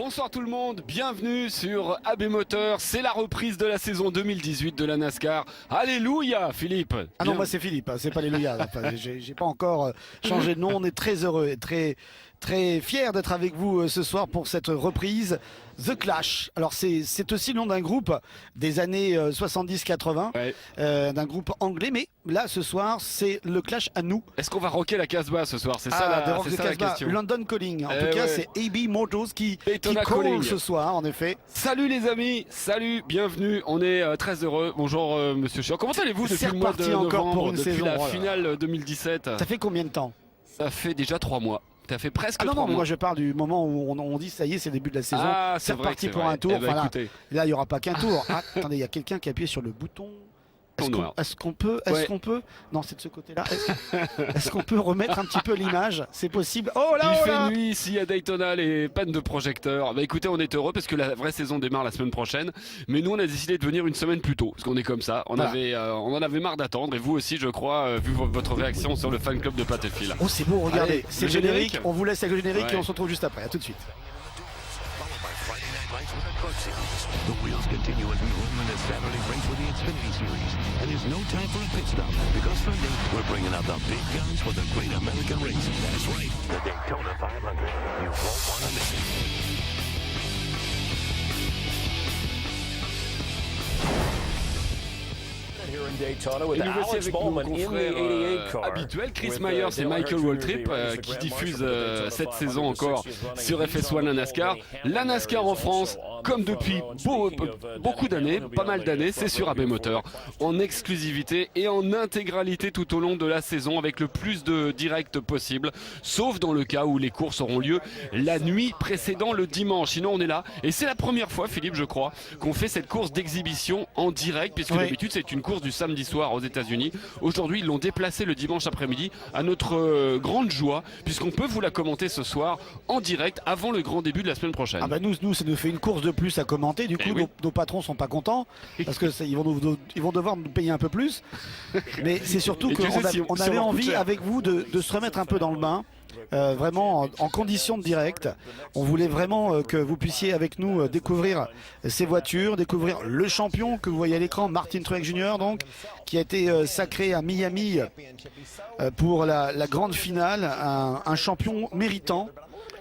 Bonsoir tout le monde, bienvenue sur AB Moteur, c'est la reprise de la saison 2018 de la NASCAR. Alléluia Philippe. Ah non, moi c'est Philippe, c'est pas Alléluia. Enfin, j'ai pas encore changé de nom, on est très heureux et très fiers d'être avec vous ce soir pour cette reprise The Clash. Alors c'est aussi le nom d'un groupe des années 70-80, Ouais. d'un groupe anglais, mais là ce soir c'est le Clash à nous. Est-ce qu'on va rocker la Casbah ce soir? C'est ça, The Rock c'est de ça la Casbah, question. London Calling. En tout cas, ouais. c'est AB Motors qui Daytona call Calling. ce soir, en effet. Salut les amis, salut, bienvenue, on est très heureux. Bonjour Monsieur Chiant, comment allez-vous depuis C'est le mois de reparti encore novembre, pour une depuis saison, la voilà. finale 2017? Ça fait combien de temps? Ça fait déjà 3 mois. Ça fait presque Ah non, 3 non, mais mois. moi je parle du moment où on dit ça y est, c'est le début de la saison. Ah, c'est vrai reparti que c'est pour vrai. un tour. Eh ben, Enfin, là, écoutez. il n'y aura pas qu'un tour. Ah, attendez, il y a quelqu'un qui a appuyé sur le bouton. Noir. Est-ce qu'on peut non, c'est de ce côté-là. Est-ce qu'on peut remettre un petit peu l'image? C'est possible. Oh là, Il oh fait là. nuit ici à Daytona, les pannes de projecteurs. Bah écoutez, on est heureux parce que la vraie saison démarre la semaine prochaine. Mais nous, on a décidé de venir une semaine plus tôt parce qu'on est comme ça. On en avait marre d'attendre et vous aussi, je crois, vu votre réaction sur le fan club de Patéfil. Oh, c'est beau, regardez. Allez, C'est le le générique. générique. On vous laisse avec le générique Ouais. et on se retrouve juste après. À tout de suite. The wheels continue as we roll in this Saturday race with the Xfinity Series. And there's no time for a pit stop because Sunday we're bringing out the big guns for the Great American Race. That's right, the Daytona 500. You won't want to miss it. Here in Daytona with Et nous voici Alex avec nos Bowman in the confrères 88 car. habituels, Chris With, Myers et Dale Michael Earnhardt Waltrip, Jr. races the qui Grand diffusent Marshal for the Daytona cette 500 saison encore 60 running. sur He's FS1 on la the NASCAR. pole, La and NASCAR en Hamlin France, is also on comme the front depuis row. And speaking of, beaucoup Danny d'années, Hamlin, pas mal he'll be d'années, on the c'est sur front AB row Moteur, for en exclusivité et en intégralité tout au long de la saison avec le plus de directs possible, sauf dans le cas où les courses auront lieu la nuit précédant le dimanche. Sinon on est là et c'est la première fois, Philippe, je crois, qu'on fait cette course d'exhibition en direct, puisque Oui. d'habitude c'est une course du samedi soir aux États-Unis. Aujourd'hui, ils l'ont déplacé le dimanche après-midi à notre grande joie, puisqu'on peut vous la commenter ce soir en direct avant le grand début de la semaine prochaine. Ah bah nous, ça nous fait une course de plus à commenter. Du coup, Eh oui. nos patrons sont pas contents parce que ils vont devoir nous payer un peu plus. Mais c'est surtout Et Dieu qu'on sait si on ça avait leur coûte envie cher. avec vous de se remettre un peu dans le bain. Vraiment en condition de direct. On voulait vraiment que vous puissiez avec nous découvrir ces voitures, découvrir le champion que vous voyez à l'écran, Martin Truex Jr. donc, qui a été sacré à Miami pour la grande finale, un champion méritant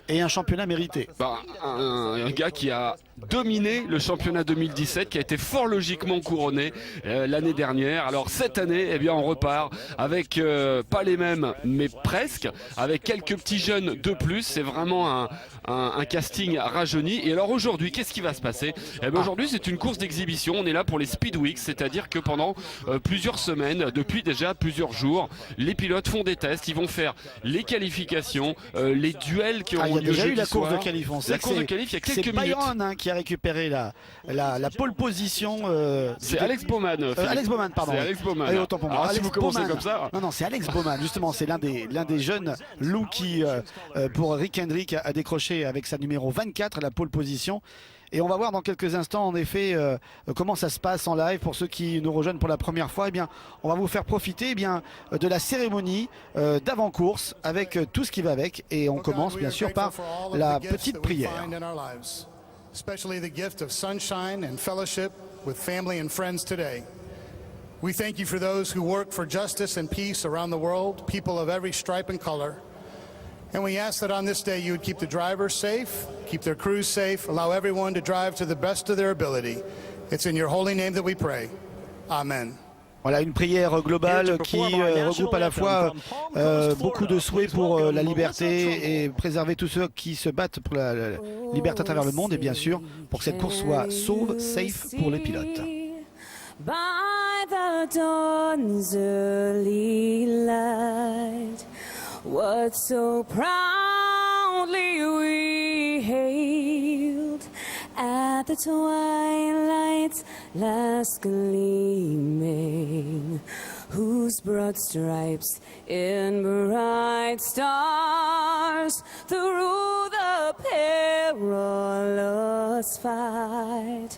et un championnat mérité. Bah, un gars qui a dominé le championnat 2017, qui a été fort logiquement couronné l'année dernière. Alors cette année, eh bien, on repart avec pas les mêmes, mais presque, avec quelques petits jeunes de plus. C'est vraiment un casting rajeuni. Et alors aujourd'hui, qu'est-ce qui va se passer? Eh bien, aujourd'hui, c'est une course d'exhibition. On est là pour les Speed Weeks, c'est-à-dire que pendant plusieurs semaines, depuis déjà plusieurs jours, les pilotes font des tests. Ils vont faire les qualifications, les duels qui Il y auront a lieu déjà eu jeudi la course de soir. qualif. On sait La que course de c'est- qualif, il y a c'est quelques minutes. Byron qui a récupéré la pole position. C'est Alex Bowman. Philippe. Alex Bowman, pardon. C'est Alex Bowman. Allez, autant pour moi. Alors, si Alex vous commencez Bowman. comme ça. Non, c'est Alex Bowman. Justement, c'est l'un des jeunes loups qui, pour Rick Hendrick, a décroché avec sa numéro 24 la pole position. Et on va voir dans quelques instants, en effet, comment ça se passe en live. Pour ceux qui nous rejoignent pour la première fois, eh bien, on va vous faire profiter de la cérémonie d'avant-course avec tout ce qui va avec. Et on commence bien sûr par la petite prière. Especially the gift of sunshine and fellowship with family and friends today. We thank you for those who work for justice and peace around the world, people of every stripe and color. And we ask that on this day you would keep the drivers safe, keep their crews safe, allow everyone to drive to the best of their ability. It's in your holy name that we pray. Amen. Voilà, une prière globale qui regroupe à la fois beaucoup de souhaits pour la liberté et préserver tous ceux qui se battent pour la liberté à travers le monde et bien sûr pour que cette course soit sauve, safe pour les pilotes. By the dawn's early light, what so proudly we hailed at the twilight's last gleaming, whose broad stripes in bright stars through the perilous fight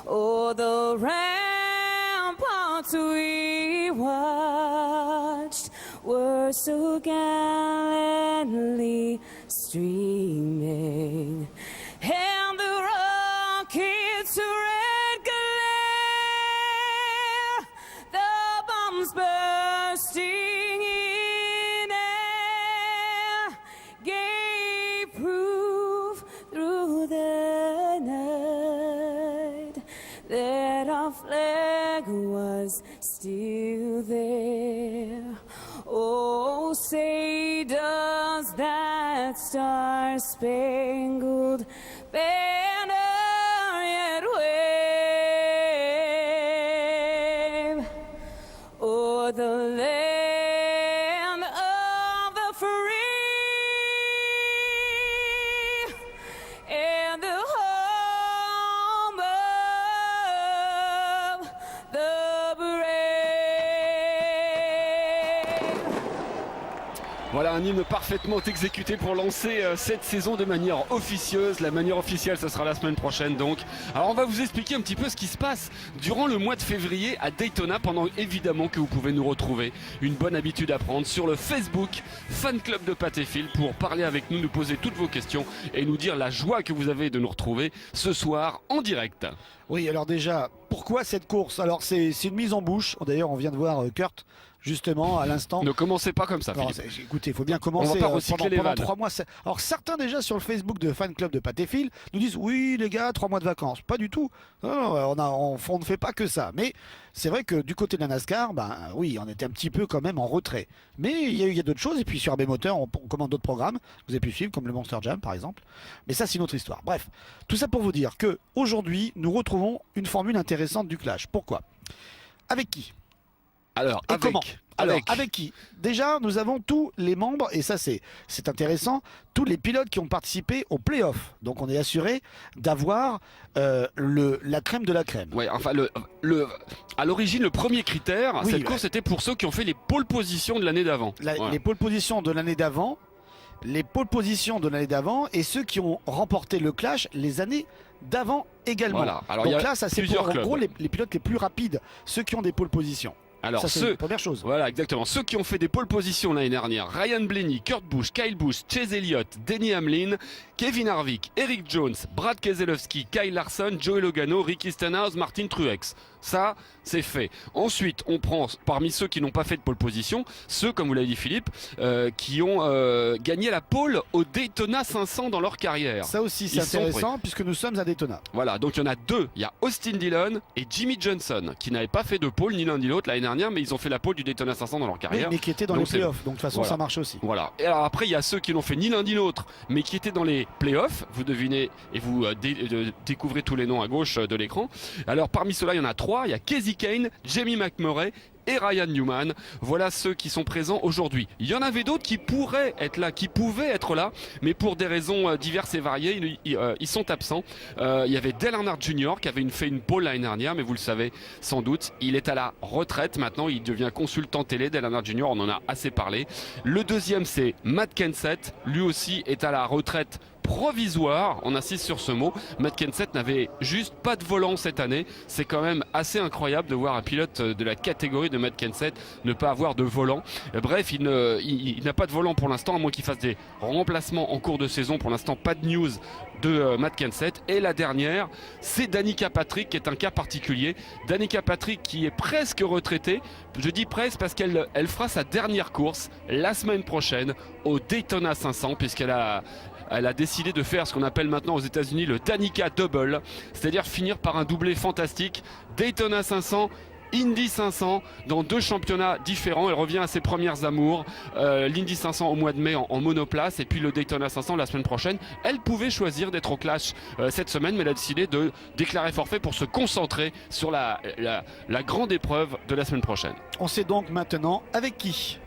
o'er the ramparts we watched were so gallantly streaming, and our flag was still there. Oh, say does that star-spangled banner yet wave o'er the land of the free and the home of the brave. Voilà un hymne parfaitement exécuté pour lancer cette saison de manière officieuse. La manière officielle, ce sera la semaine prochaine donc. Alors on va vous expliquer un petit peu ce qui se passe durant le mois de février à Daytona, pendant évidemment que vous pouvez nous retrouver. Une bonne habitude à prendre sur le Facebook Fan Club de Pat et Phil pour parler avec nous, nous poser toutes vos questions et nous dire la joie que vous avez de nous retrouver ce soir en direct. Oui, alors déjà, pourquoi cette course? Alors c'est une mise en bouche. D'ailleurs, on vient de voir Kurt justement à l'instant. Ne commencez pas comme ça, Alors, Philippe. écoutez, il faut bien commencer. On va pas recycler les pendant vannes. 3 mois. Alors certains déjà sur le Facebook de Fan Club de Pat et Phil nous disent oui les gars, 3 mois de vacances. Pas du tout. Non, on ne fait pas que ça. Mais c'est vrai que du côté de la NASCAR, oui, on était un petit peu quand même en retrait. Mais il y a d'autres choses. Et puis sur AB Moteur, on commande d'autres programmes. Vous avez pu suivre comme le Monster Jam par exemple. Mais ça c'est une autre histoire. Bref, tout ça pour vous dire que aujourd'hui nous retrouvons une formule intéressante du Clash. Pourquoi? Avec qui? Alors, Et avec, comment? Alors, avec. avec qui? Déjà, nous avons tous les membres, et ça c'est intéressant, tous les pilotes qui ont participé au play-off. Donc on est assuré d'avoir la crème de la crème. Ouais, enfin, à l'origine, le premier critère, Oui, cette ouais. course était pour ceux qui ont fait les pole positions de l'année d'avant. Voilà. Les pole positions de l'année d'avant, et ceux qui ont remporté le Clash les années d'avant également. Voilà. Alors, il y Donc a là, ça c'est plusieurs pour en clubs. gros les pilotes les plus rapides, ceux qui ont des pole positions. Alors, Ça c'est ceux, la première chose. voilà, exactement. Ceux qui ont fait des pole positions l'année dernière, Ryan Blaney, Kurt Busch, Kyle Busch, Chase Elliott, Denny Hamlin, Kevin Harvick, Eric Jones, Brad Keselowski, Kyle Larson, Joey Logano, Ricky Stenhouse, Martin Truex. Ça, c'est fait. Ensuite, on prend parmi ceux qui n'ont pas fait de pole position, ceux, comme vous l'avez dit Philippe, qui ont gagné la pole au Daytona 500 dans leur carrière. Ça aussi c'est Ils sont intéressant puisque nous sommes à Daytona. Voilà, donc il y en a deux. Il y a Austin Dillon et Jimmy Johnson qui n'avaient pas fait de pole ni l'un ni l'autre l'année dernière, mais ils ont fait la pole du Daytona 500 dans leur Oui, carrière. mais qui étaient dans Donc les c'est playoffs. Donc de toute façon Voilà. ça marche aussi. Voilà. Et alors après, il y a ceux qui n'ont fait ni l'un ni l'autre, mais qui étaient dans les playoffs. Vous devinez et vous découvrez tous les noms à gauche de l'écran. Alors parmi ceux-là, il y en a 3. Il y a Casey Kane, Jamie McMurray et Ryan Newman. Voilà ceux qui sont présents aujourd'hui. Il y en avait d'autres qui pourraient être là, qui pouvaient être là, mais pour des raisons diverses et variées, ils sont absents. Il y avait Dale Earnhardt Jr. qui avait fait une pole l'année dernière, mais vous le savez sans doute, il est à la retraite maintenant, il devient consultant télé. Dale Earnhardt Jr., on en a assez parlé. Le deuxième, c'est Matt Kenseth, lui aussi est à la retraite provisoire, on insiste sur ce mot. Matt Kenseth n'avait juste pas de volant cette année. C'est quand même assez incroyable de voir un pilote de la catégorie de Matt Kenseth ne pas avoir de volant. Bref, il n'a pas de volant pour l'instant, à moins qu'il fasse des remplacements en cours de saison. Pour l'instant, pas de news de Matt Kenseth. Et la dernière, c'est Danica Patrick qui est un cas particulier. Danica Patrick qui est presque retraitée. Je dis presque parce qu'elle fera sa dernière course la semaine prochaine au Daytona 500, puisqu'elle a décidé de faire ce qu'on appelle maintenant aux États-Unis le Danica Double, c'est-à-dire finir par un doublé fantastique. Daytona 500, Indy 500 dans 2 championnats différents. Elle revient à ses premières amours, l'Indy 500 au mois de mai en monoplace et puis le Daytona 500 la semaine prochaine. Elle pouvait choisir d'être au Clash cette semaine, mais elle a décidé de déclarer forfait pour se concentrer sur la grande épreuve de la semaine prochaine. On sait donc maintenant avec qui.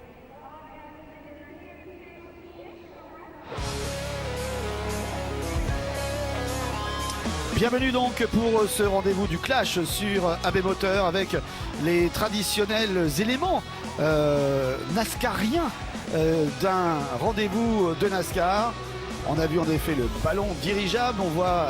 Bienvenue donc pour ce rendez-vous du Clash sur AB Moteur avec les traditionnels éléments nascariens d'un rendez-vous de NASCAR. On a vu en effet le ballon dirigeable, on voit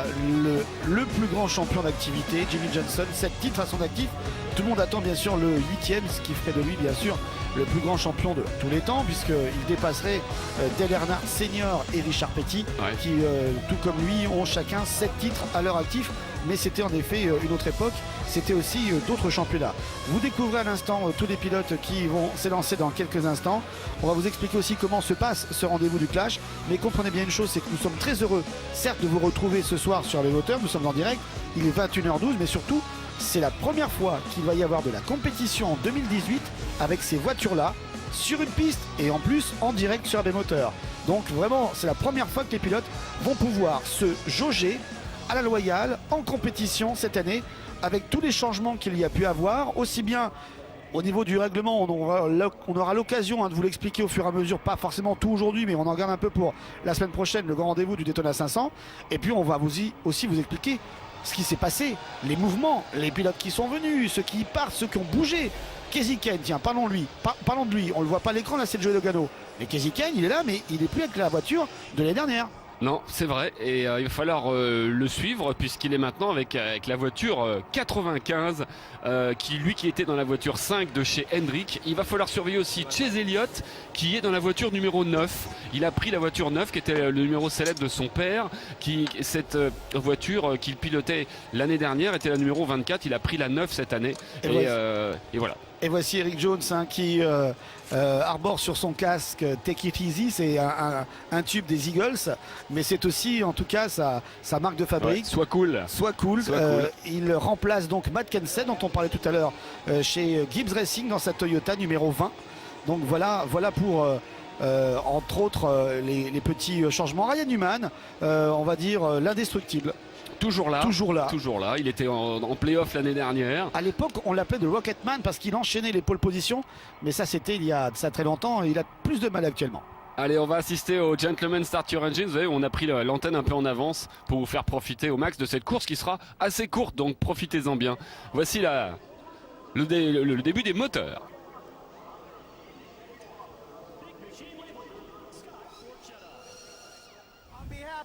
le plus grand champion d'activité, Jimmy Johnson, 7 titres à son actif. Tout le monde attend bien sûr le 8e, ce qui ferait de lui bien sûr le plus grand champion de tous les temps, puisqu'il dépasserait Dale Earnhardt Senior et Richard Petty, Ouais. qui tout comme lui ont chacun 7 titres à leur actif. Mais c'était en effet une autre époque, c'était aussi d'autres championnats. Vous découvrez à l'instant tous les pilotes qui vont s'élancer dans quelques instants. On va vous expliquer aussi comment se passe ce rendez-vous du Clash. Mais comprenez bien une chose, c'est que nous sommes très heureux, certes, de vous retrouver ce soir sur les moteurs. Nous sommes en direct, il est 21h12, mais surtout, c'est la première fois qu'il va y avoir de la compétition en 2018 avec ces voitures-là sur une piste et en plus en direct sur des moteurs. Donc vraiment, c'est la première fois que les pilotes vont pouvoir se jauger à la loyale en compétition cette année avec tous les changements qu'il y a pu avoir, aussi bien au niveau du règlement, on aura l'occasion de vous l'expliquer au fur et à mesure, pas forcément tout aujourd'hui, mais on en garde un peu pour la semaine prochaine, le grand rendez-vous du Daytona 500. Et puis on va aussi vous expliquer ce qui s'est passé, les mouvements, les pilotes qui sont venus, ceux qui partent, ceux qui ont bougé. Kesey Kahne, tiens, parlons de lui, on le voit pas à l'écran, là c'est le Joey Logano. Mais Kesey Kahne, il est là, mais il n'est plus avec la voiture de l'année dernière. Non, c'est vrai, et il va falloir le suivre puisqu'il est maintenant avec la voiture 95 qui était dans la voiture 5 de chez Hendrick. Il va falloir surveiller aussi Chase Elliott qui est dans la voiture numéro 9. Il a pris la voiture 9 qui était le numéro célèbre de son père. Cette voiture qu'il pilotait l'année dernière était la numéro 24. Il a pris la 9 cette année et voilà. Et voici Eric Jones qui arbore sur son casque Take It Easy, c'est un tube des Eagles, mais c'est aussi en tout cas sa marque de fabrique. Ouais, sois cool. Sois cool. Il remplace donc Matt Kenseth dont on parlait tout à l'heure chez Gibbs Racing dans sa Toyota numéro 20. Donc voilà pour entre autres les petits changements. Ryan Newman, on va dire l'indestructible. Toujours là. Il était en play-off l'année dernière. À l'époque, on l'appelait de Rocketman parce qu'il enchaînait les pole positions. Mais ça, c'était il y a ça très longtemps. Et il a plus de mal actuellement. Allez, on va assister au Gentleman Start Your Engine. Vous savez, on a pris l'antenne un peu en avance pour vous faire profiter au max de cette course qui sera assez courte. Donc profitez-en bien. Voici le début des moteurs.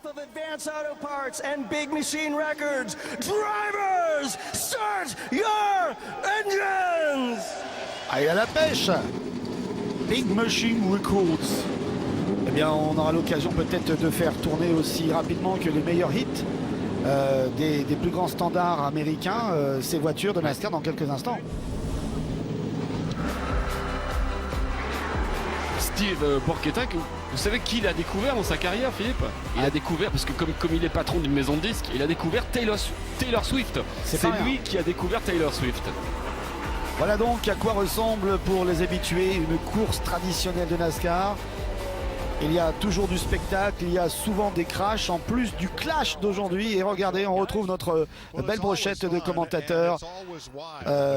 Of Advanced Auto Parts and Big Machine Records, drivers, start your engines! Allez à la pêche! Big Machine Records. Eh bien, on aura l'occasion peut-être de faire tourner aussi rapidement que les meilleurs hits des plus grands standards américains, ces voitures de NASCAR dans quelques instants. Steve Borchetta, vous savez qui il a découvert dans sa carrière, Philippe? Il a découvert, parce que comme il est patron d'une maison de disques, il a découvert Taylor Swift. C'est lui qui a découvert Taylor Swift. Voilà donc à quoi ressemble pour les habitués une course traditionnelle de NASCAR. Il y a toujours du spectacle, il y a souvent des crashs en plus du clash d'aujourd'hui. Et regardez, on retrouve notre belle brochette de commentateurs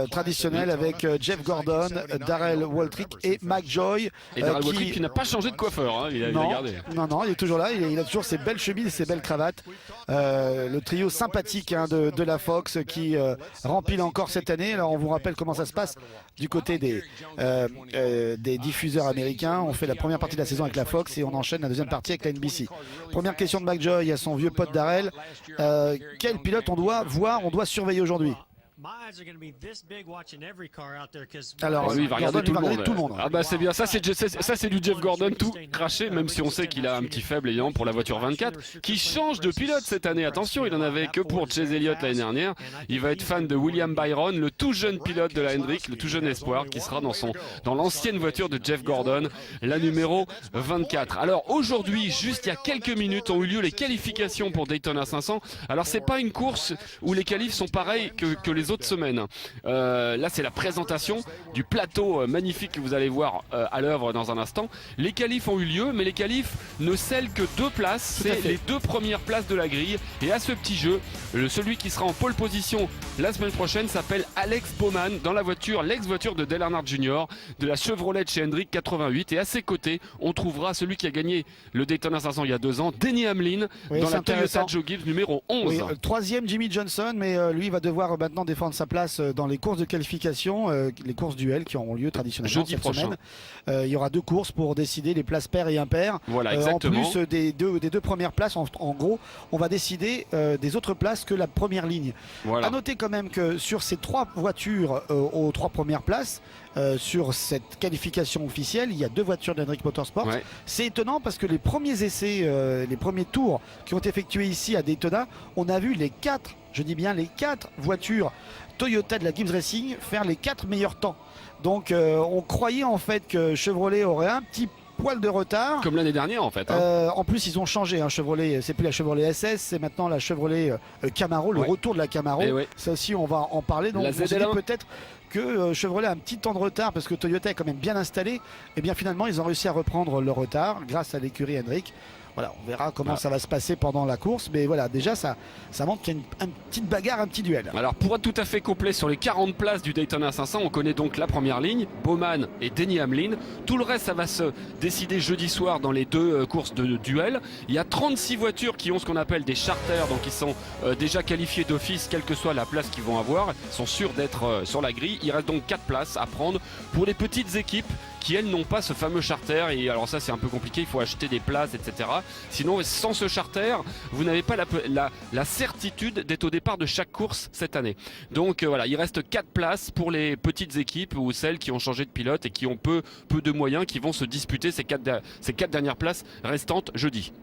traditionnels avec Jeff Gordon, Darrell Waltrip et Mac Joy. Et Darrell Waltrip qui n'a pas changé de coiffeur, hein, il a gardé. Non, il est toujours là, il a toujours ses belles chemises et ses belles cravates. Le trio sympathique de la Fox qui remplit encore cette année. Alors on vous rappelle comment ça se passe du côté des diffuseurs américains. On fait la première partie de la saison avec la Fox et on enchaîne la deuxième partie avec la NBC. Première question de McJoy à son vieux pote Darrell. Quel pilote on doit surveiller aujourd'hui? Alors lui, il va regarder tout le monde. Ah bah c'est bien, ça c'est du Jeff Gordon tout craché, même si on sait qu'il a un petit faible évidemment pour la voiture 24 qui change de pilote cette année. Attention, il en avait que pour Chase Elliott l'année dernière. Il va être fan de William Byron, le tout jeune pilote de la Hendrick, le tout jeune espoir qui sera dans l'ancienne voiture de Jeff Gordon, la numéro 24. Alors aujourd'hui, juste il y a quelques minutes, ont eu lieu les qualifications pour Daytona 500. Alors c'est pas une course où les qualifs sont pareils que les autres semaines. Là c'est la présentation du plateau magnifique que vous allez voir à l'œuvre dans un instant. Les qualifs ont eu lieu, mais les qualifs ne scellent que 2 places, c'est les 2 premières places de la grille. Et à ce petit jeu, celui qui sera en pole position la semaine prochaine s'appelle Alex Bowman dans la voiture, l'ex-voiture de Dale Earnhardt Jr. de la Chevrolet de chez Hendrick 88. Et à ses côtés, on trouvera celui qui a gagné le Daytona 500 il y a 2 ans, Denny Hamlin, dans la Toyota Joe Gibbs numéro 11. Oui, 3e Jimmy Johnson, mais lui va devoir maintenant défendre sa place dans les courses de qualification, les courses duels qui auront lieu traditionnellement jeudi cette prochain. semaine. Il y aura 2 courses pour décider les places paires et impaires. Voilà, exactement. En plus des deux premières places, en gros, on va décider des autres places que la première ligne. Voilà. À noter quand même que sur ces 3 voitures aux 3 premières places, sur cette qualification officielle, il y a 2 voitures d'Hendrick Motorsport. Ouais. C'est étonnant parce que les premiers essais, les premiers tours qui ont été effectués ici à Daytona, on a vu les 4 voitures Toyota de la Gibbs Racing faire les 4 meilleurs temps. Donc on croyait en fait que Chevrolet aurait un petit poil de retard. Comme l'année dernière en fait. Hein. En plus, ils ont changé. Chevrolet, c'est plus la Chevrolet SS, c'est maintenant la Chevrolet Camaro, le Ouais. retour de la Camaro. Et ouais. Ça aussi, on va en parler. Donc, La on se dit ZL1. peut-être que Chevrolet a un petit temps de retard parce que Toyota est quand même bien installé. Et bien finalement, ils ont réussi à reprendre le retard grâce à l'écurie Hendrick. Voilà, on verra comment ça va se passer pendant la course. Mais voilà, déjà, ça montre qu'il y a une petite bagarre, un petit duel. Alors pour être tout à fait complet sur les 40 places du Daytona 500, on connaît donc la première ligne, Bowman et Denny Hamlin. Tout le reste, ça va se décider jeudi soir dans les deux courses de duel. Il y a 36 voitures qui ont ce qu'on appelle des charters, donc ils sont déjà qualifiés d'office, quelle que soit la place qu'ils vont avoir. Ils sont sûrs d'être sur la grille. Il reste donc 4 places à prendre pour les petites équipes qui elles n'ont pas ce fameux charter. Et alors ça c'est un peu compliqué, il faut acheter des places, etc. Sinon sans ce charter, vous n'avez pas la certitude d'être au départ de chaque course cette année. Donc voilà, il reste 4 places pour les petites équipes ou celles qui ont changé de pilote et qui ont peu de moyens, qui vont se disputer ces 4 dernières places restantes jeudi.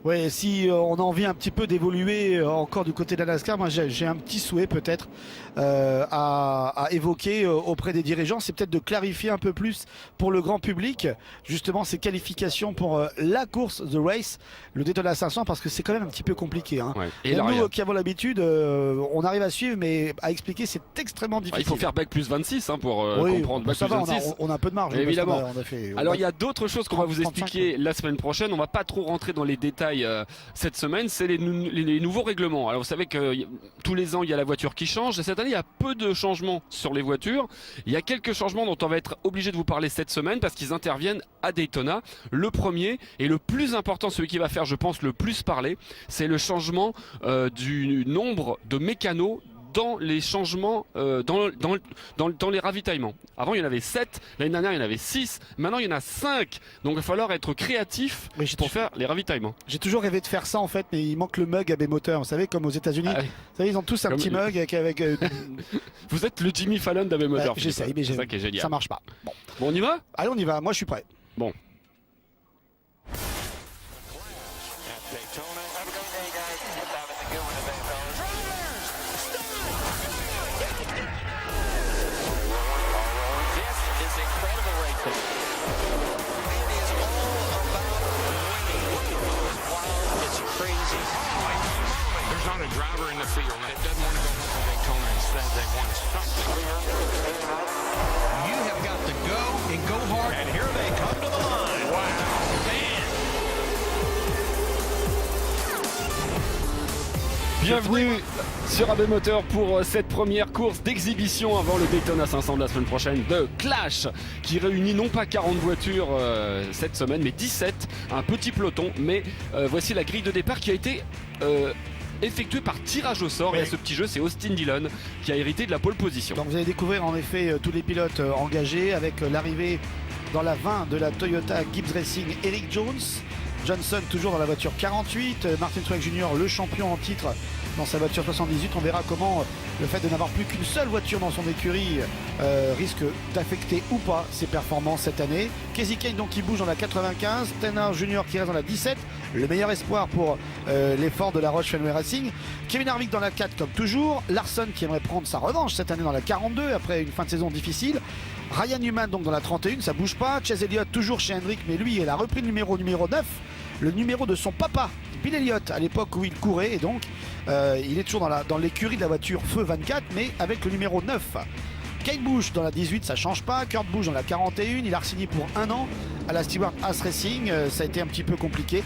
Ouais, si on a envie un petit peu d'évoluer encore du côté de la NASCAR, moi j'ai un petit souhait peut-être à évoquer auprès des dirigeants, c'est peut-être de clarifier un peu plus pour le grand public justement ces qualifications pour la course The Race, le Daytona 500, parce que c'est quand même un petit peu compliqué. Hein. Ouais. Et Même l'arrière. nous qui avons l'habitude, on arrive à suivre, mais à expliquer c'est extrêmement difficile. Il faut faire bac plus 26 hein, pour oui, comprendre. Bac ça plus va, 26. on a un peu de marge. Évidemment. On a fait, Alors il y a d'autres choses qu'on va vous 35, expliquer la semaine prochaine. On va pas trop rentrer dans les détails cette semaine. C'est les nouveaux règlements. Alors vous savez que tous les ans il y a la voiture qui change. Et cette année il y a peu de changements sur les voitures. Il y a quelques changements dont on va être obligé de vous parler cette semaine parce qu'ils interviennent à Daytona. Le premier et le plus important, celui qui va faire je pense le plus parler, c'est le changement du nombre de mécanos dans les changements, dans les ravitaillements. Avant, il y en avait 7, l'année dernière, il y en avait 6, maintenant, il y en a 5. Donc, il va falloir être créatif Mais pour faire les ravitaillements. J'ai toujours rêvé de faire ça en fait, mais il manque le mug à mes moteurs. Vous savez, comme aux États-Unis, Ah oui. vous savez, ils ont tous un Comme- petit mug avec Vous êtes le Jimmy Fallon d'Abbey Motor. j'essaye, mais c'est ça qui est génial. ça marche pas. Bon. Bon, on y va? Allez, on y va. Moi, je suis prêt. Bon. There's not a driver in the field that doesn't want to go home to Daytona and say they want something. You have got to go and go hard. And here they come to the line. Wow, man. Bienvenue sur Abbey Motor pour cette première course d'exhibition avant le Daytona 500 de la semaine prochaine de Clash qui réunit non pas 40 voitures cette semaine mais 17, un petit peloton. Mais voici la grille de départ qui a été effectuée par tirage au sort. Oui. Et à ce petit jeu, c'est Austin Dillon qui a hérité de la pole position. Donc, vous allez découvrir en effet tous les pilotes engagés avec l'arrivée dans la 20 de la Toyota Gibbs Racing, Eric Jones. Johnson toujours dans la voiture 48, Martin Truex Jr. le champion en titre dans sa voiture 78. On verra comment le fait de n'avoir plus qu'une seule voiture dans son écurie risque d'affecter ou pas ses performances cette année. Casey Kane donc qui bouge dans la 95, Tanner Jr. qui reste dans la 17, le meilleur espoir pour l'effort de la Roche Fenway Racing. Kevin Harvick dans la 4 comme toujours, Larson qui aimerait prendre sa revanche cette année dans la 42 après une fin de saison difficile. Ryan Newman donc dans la 31, ça bouge pas. Chase Elliott toujours chez Hendrick, mais lui il a repris le numéro 9, le numéro de son papa Bill Elliott à l'époque où il courait, et donc il est toujours dans l'écurie de la voiture Feu 24 mais avec le numéro 9. Kyle Busch dans la 18, ça change pas. Kurt Busch dans la 41, il a re-signé pour 1 an à la Stewart Haas Racing, ça a été un petit peu compliqué.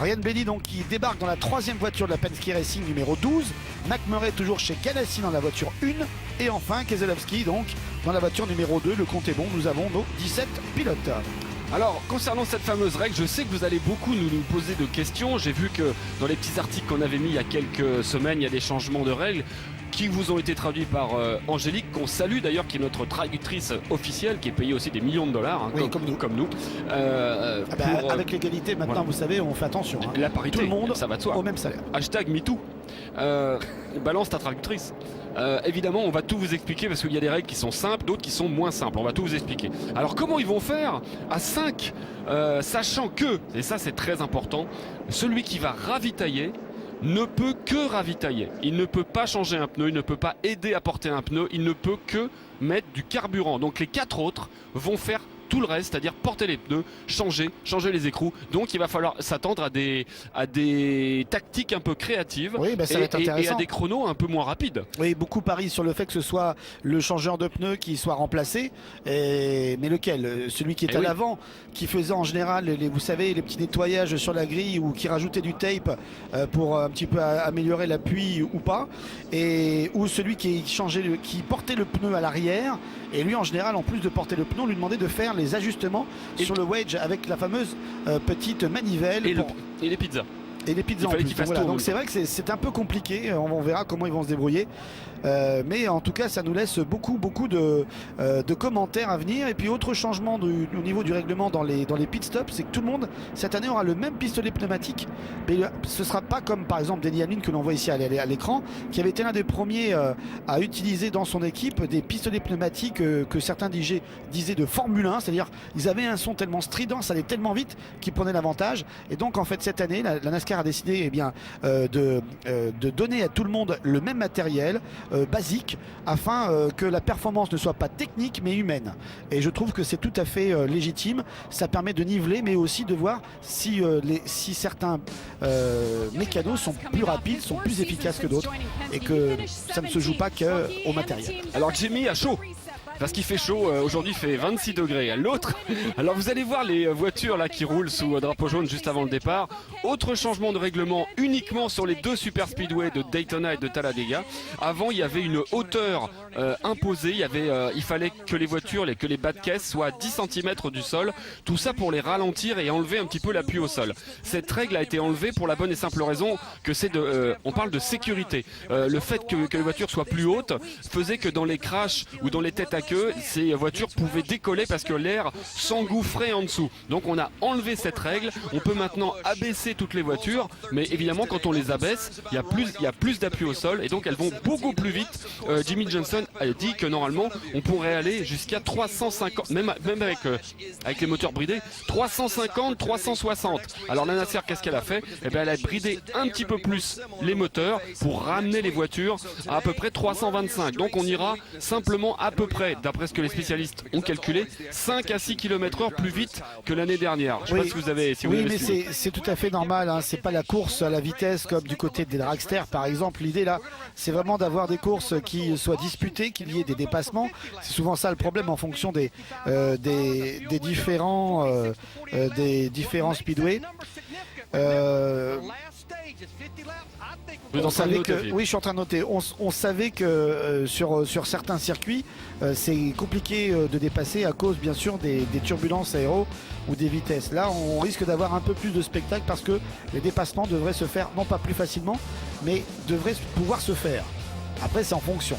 Ryan Blaney donc qui débarque dans la 3e voiture de la Penske Racing numéro 12. Mac Murray toujours chez Ganassi dans la voiture 1. Et enfin Keselowski donc dans la voiture numéro 2. Le compte est bon, nous avons nos 17 pilotes. Alors, concernant cette fameuse règle, je sais que vous allez beaucoup nous poser de questions. J'ai vu que dans les petits articles qu'on avait mis il y a quelques semaines, il y a des changements de règles qui vous ont été traduits par Angélique, qu'on salue d'ailleurs, qui est notre traductrice officielle, qui est payée aussi des millions de dollars, hein, Oui, comme nous. Pour, avec l'égalité maintenant, voilà. vous savez, on fait attention. Hein. La parité, Tout le monde ça va de soi. au même salaire. Hashtag MeToo. Balance ta traductrice. Évidemment, on va tout vous expliquer parce qu'il y a des règles qui sont simples, d'autres qui sont moins simples. On va tout vous expliquer. Alors, comment ils vont faire à 5, sachant que, et ça c'est très important, celui qui va ravitailler ne peut que ravitailler. Il ne peut pas changer un pneu, il ne peut pas aider à porter un pneu, il ne peut que mettre du carburant. Donc les 4 autres vont faire tout le reste, c'est-à-dire porter les pneus, changer les écrous. Donc il va falloir s'attendre à des tactiques un peu créatives Oui, ça va être et à intéressant. des chronos un peu moins rapides. Oui, beaucoup parient sur le fait que ce soit le changeur de pneus qui soit remplacé. Mais lequel? Celui qui est à oui. l'avant, qui faisait en général, vous savez, les petits nettoyages sur la grille ou qui rajoutait du tape pour un petit peu améliorer l'appui ou pas. Ou celui qui portait le pneu à l'arrière. Et lui, en général, en plus de porter le pneu, on lui demandait de faire les ajustements sur le wedge avec la fameuse petite manivelle. Et les pizzas. Et les pizzas en fallait plus. qu'ils fassent Voilà. tout en Donc même c'est vrai que c'est un peu compliqué. On verra comment ils vont se débrouiller. Mais en tout cas, ça nous laisse beaucoup de commentaires à venir. Et puis autre changement au niveau du règlement dans les pit stops, c'est que tout le monde cette année aura le même pistolet pneumatique. Mais ce sera pas comme par exemple Denny Hamlin que l'on voit ici à l'écran, qui avait été l'un des premiers à utiliser dans son équipe des pistolets pneumatiques que certains disaient de Formule 1, c'est-à-dire ils avaient un son tellement strident, ça allait tellement vite qu'ils prenaient l'avantage. Et donc en fait cette année, la NASCAR a décidé de donner à tout le monde le même matériel basique afin que la performance ne soit pas technique mais humaine. Et je trouve que c'est tout à fait légitime. Ça permet de niveler mais aussi de voir si certains mécanos sont plus rapides, sont plus efficaces que d'autres et que ça ne se joue pas qu'au matériel. Alors Jimmy a chaud. Parce qu'il fait chaud, aujourd'hui il fait 26 degrés. L'autre, alors vous allez voir les voitures là qui roulent sous drapeau jaune juste avant le départ. Autre changement de règlement uniquement sur les deux super speedway de Daytona et de Talladega. Avant il y avait une hauteur imposée, il fallait que les voitures, que les bas de caisse soient à 10 cm du sol. Tout ça pour les ralentir et enlever un petit peu l'appui au sol. Cette règle a été enlevée pour la bonne et simple raison que on parle de sécurité. Le fait que les voitures soient plus hautes faisait que dans les crashs ou dans les têtes à queue, ces voitures pouvaient décoller parce que l'air s'engouffrait en dessous. Donc on a enlevé cette règle. On peut maintenant abaisser toutes les voitures, mais évidemment quand on les abaisse, il y a plus d'appui au sol et donc elles vont beaucoup plus vite. Jimmy Johnson a dit que normalement on pourrait aller jusqu'à 350, même avec les moteurs bridés, 350, 360. Alors la NASCAR, qu'est-ce qu'elle a fait? Elle a bridé un petit peu plus les moteurs pour ramener les voitures à peu près 325. Donc on ira simplement à peu près, d'après ce que les spécialistes ont calculé, 5 à 6 km/h plus vite que l'année dernière. Je ne sais pas si vous avez suivi. C'est tout à fait normal, hein. C'est pas la course à la vitesse comme du côté des dragsters par exemple. L'idée là, c'est vraiment d'avoir des courses qui soient disputées, qu'il y ait des dépassements. C'est souvent ça le problème en fonction des différents speedways. On savait que, oui, je suis en train de noter. On savait que sur certains circuits, c'est compliqué de dépasser à cause, bien sûr, des turbulences aéro ou des vitesses. Là, on risque d'avoir un peu plus de spectacle parce que les dépassements devraient se faire, non pas plus facilement, mais devraient pouvoir se faire. Après, c'est en fonction.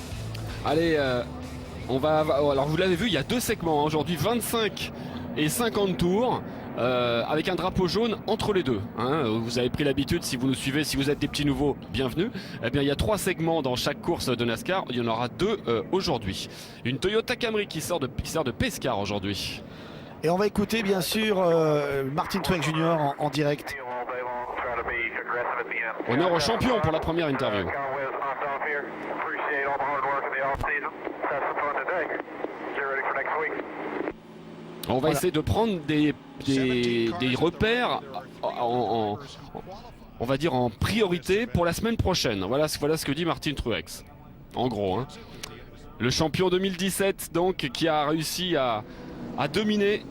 Allez, alors vous l'avez vu, il y a deux segments hein, aujourd'hui, 25 et 50 tours. Avec un drapeau jaune entre les deux hein. Vous avez pris l'habitude, si vous nous suivez, si vous êtes des petits nouveaux, bienvenue. Eh bien il y a 3 segments dans chaque course de NASCAR. Il y en aura 2 aujourd'hui. Une Toyota Camry qui sort de Pescar aujourd'hui. Et on va écouter bien sûr Martin Truex Jr. en direct. Honneur au champion pour la première interview. On va essayer de prendre des repères on va dire en priorité pour la semaine prochaine. Voilà ce que dit Martin Truex. En gros, hein. Le champion 2017 donc qui a réussi à dominer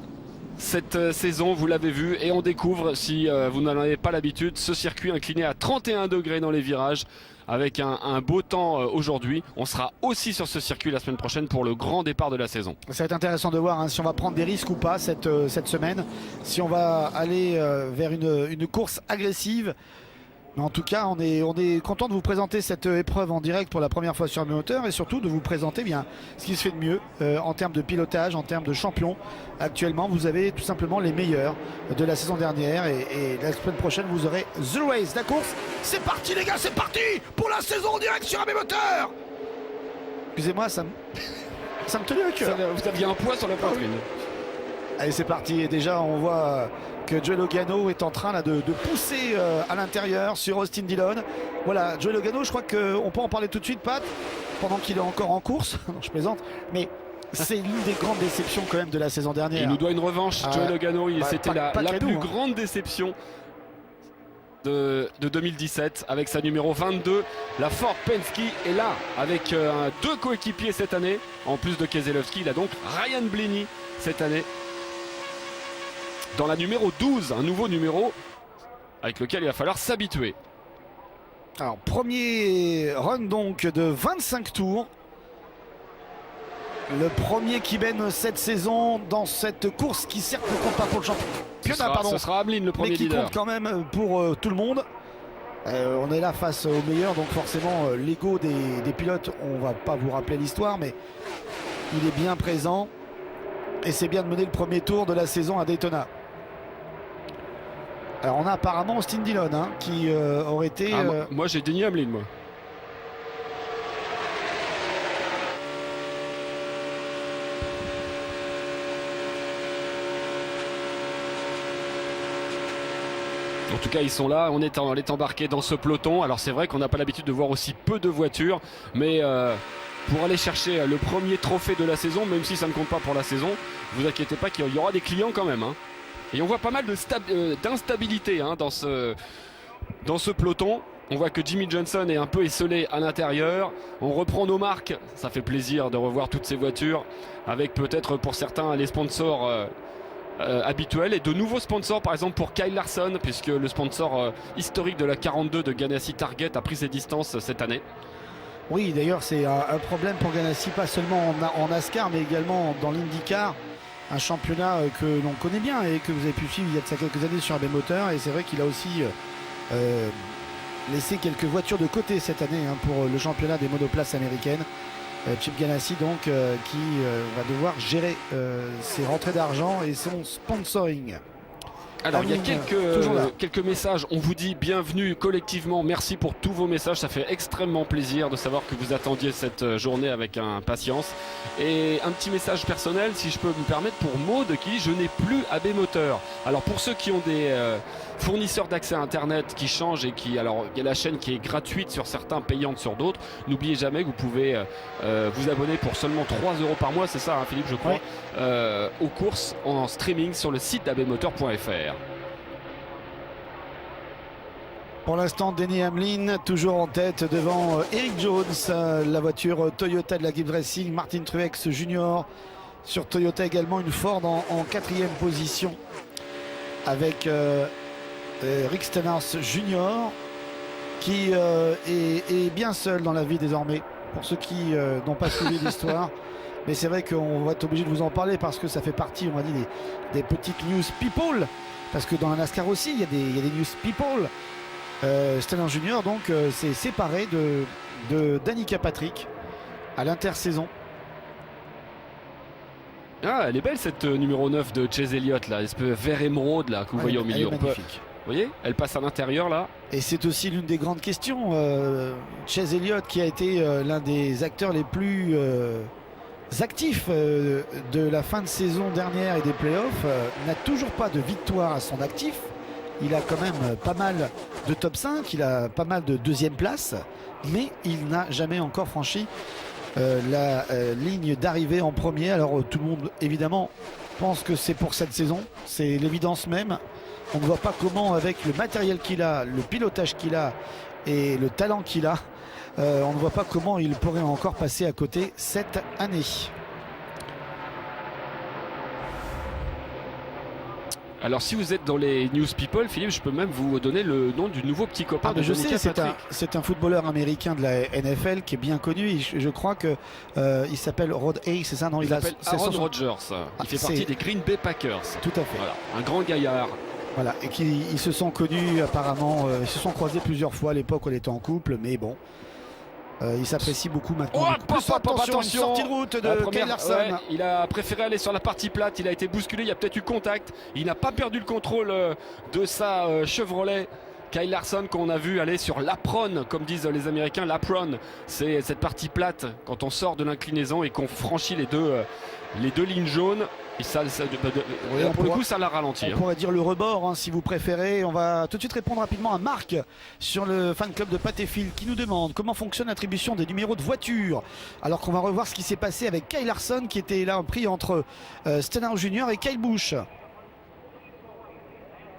cette saison, vous l'avez vu, et on découvre, si vous n'en avez pas l'habitude, ce circuit incliné à 31 degrés dans les virages. Avec un beau temps aujourd'hui. On sera aussi sur ce circuit la semaine prochaine pour le grand départ de la saison. Ça va être intéressant de voir hein, si on va prendre des risques ou pas cette semaine. Si on va aller vers une course agressive. Mais en tout cas, on est content de vous présenter cette épreuve en direct pour la première fois sur Moteur et surtout de vous présenter bien ce qui se fait de mieux en termes de pilotage, en termes de champions. Actuellement, vous avez tout simplement les meilleurs de la saison dernière et la semaine prochaine, vous aurez The Race, la course. C'est parti les gars, c'est parti pour la saison en direct sur Moteur. Excusez-moi, ça me tenait à cœur. Vous aviez un poids sur la poitrine. Allez, c'est parti. Et déjà, on voit que Joey Logano est en train là, de pousser à l'intérieur sur Austin Dillon. Voilà, Joey Logano, je crois qu'on peut en parler tout de suite, Pat, pendant qu'il est encore en course. Non, je plaisante. Mais C'est l'une des grandes déceptions quand même de la saison dernière. Il nous doit une revanche, Ah, Joey Logano. C'était pas la que plus nous, hein. grande déception de 2017 avec sa numéro 22. La Ford Penske est là avec deux coéquipiers cette année. En plus de Keselowski, il a donc Ryan Blaney cette année. Dans la numéro 12, un nouveau numéro avec lequel il va falloir s'habituer. Alors, premier run donc de 25 tours. Le premier qui mène cette saison dans cette course qui certes ne compte pas pour le championnat, Ce sera Hamlin le premier mais qui leader. compte quand même pour tout le monde. On est là face aux meilleurs, donc forcément l'ego des pilotes, on va pas vous rappeler l'histoire, mais il est bien présent. Et c'est bien de mener le premier tour de la saison à Daytona. Alors on a apparemment Austin Dillon hein, qui aurait été... Moi j'ai Denny Hamlin moi. En tout cas ils sont là, on est embarqué dans ce peloton. Alors c'est vrai qu'on n'a pas l'habitude de voir aussi peu de voitures, mais pour aller chercher le premier trophée de la saison, même si ça ne compte pas pour la saison, vous inquiétez pas qu'il y aura des clients quand même hein. Et on voit pas mal d'instabilité hein, dans ce peloton. On voit que Jimmy Johnson est un peu esselé à l'intérieur. On reprend nos marques, ça fait plaisir de revoir toutes ces voitures avec peut-être pour certains les sponsors habituels et de nouveaux sponsors, par exemple pour Kyle Larson, puisque le sponsor historique de la 42 de Ganassi Target a pris ses distances cette année. Oui, d'ailleurs c'est un problème pour Ganassi, pas seulement en NASCAR mais également dans l'IndyCar, un championnat que l'on connaît bien et que vous avez pu suivre il y a de ça quelques années sur AB Moteur, et c'est vrai qu'il a aussi laissé quelques voitures de côté cette année hein, pour le championnat des monoplaces américaines. Chip Ganassi donc qui va devoir gérer ses rentrées d'argent et son sponsoring. Alors il y a quelques messages, on vous dit bienvenue collectivement, merci pour tous vos messages, ça fait extrêmement plaisir de savoir que vous attendiez cette journée avec impatience. Et un petit message personnel si je peux me permettre pour Maud qui dit je n'ai plus AB Moteur. Alors pour ceux qui ont des fournisseurs d'accès à internet qui changent et qui, alors il y a la chaîne qui est gratuite sur certains, payante sur d'autres, n'oubliez jamais que vous pouvez vous abonner pour seulement 3 € par mois, c'est ça hein, Philippe je crois, oui. Aux courses en streaming sur le site d'abmoteur.fr. Pour l'instant, Denny Hamlin toujours en tête devant Eric Jones, la voiture Toyota de la Gibbs Racing, Martin Truex Jr. Sur Toyota également, une Ford en 4e position avec Rick Stenhouse Jr. qui est bien seul dans la vie désormais, pour ceux qui n'ont pas suivi l'histoire. Mais c'est vrai qu'on va être obligé de vous en parler parce que ça fait partie, on va dire, des petites news people. Parce que dans la NASCAR aussi, il y a des news people. Stenhouse Jr. donc s'est séparé de Danica Patrick à l'intersaison. Ah, elle est belle cette numéro 9 de Chase Elliott là, espèce vert émeraude là que vous voyez au milieu. Elle est magnifique. Vous voyez, elle passe à l'intérieur là. Et c'est aussi l'une des grandes questions. Chase Elliott qui a été l'un des acteurs les plus actifs de la fin de saison dernière et des playoffs, n'a toujours pas de victoire à son actif. Il a quand même pas mal de top 5, il a pas mal de deuxième place, mais il n'a jamais encore franchi la ligne d'arrivée en premier. Alors tout le monde évidemment pense que c'est pour cette saison, c'est l'évidence même. On ne voit pas comment, avec le matériel qu'il a, le pilotage qu'il a et le talent qu'il a, on ne voit pas comment il pourrait encore passer à côté cette année. Alors si vous êtes dans les news people, Philippe, je peux même vous donner le nom du nouveau petit copain de je Danica sais, Patrick. c'est un footballeur américain de la NFL qui est bien connu. Je crois que il s'appelle Rod Hay, c'est ça, non? Il s'appelle Aaron Rodgers. Il fait partie des Green Bay Packers. Tout à fait. Voilà, un grand gaillard. Voilà, et ils se sont connus apparemment, ils se sont croisés plusieurs fois à l'époque où elle était en couple, mais bon. Il s'apprécie beaucoup maintenant. Attention, une sortie de route de Kyle Larson. Ouais, il a préféré aller sur la partie plate, il a été bousculé, il y a peut-être eu contact. Il n'a pas perdu le contrôle de sa Chevrolet. Kyle Larson qu'on a vu aller sur l'apron, comme disent les Américains. L'apron, c'est cette partie plate quand on sort de l'inclinaison et qu'on franchit les deux lignes jaunes. Et ça, Oui, on pour le pourra- coup, ça l'a ralenti. On hein. pourrait dire le rebord, hein, si vous préférez. On va tout de suite répondre rapidement à Marc sur le fan club de Patéfil qui nous demande comment fonctionne l'attribution des numéros de voiture. Alors qu'on va revoir ce qui s'est passé avec Kyle Larson qui était là pris entre Stenhouse Junior et Kyle Busch.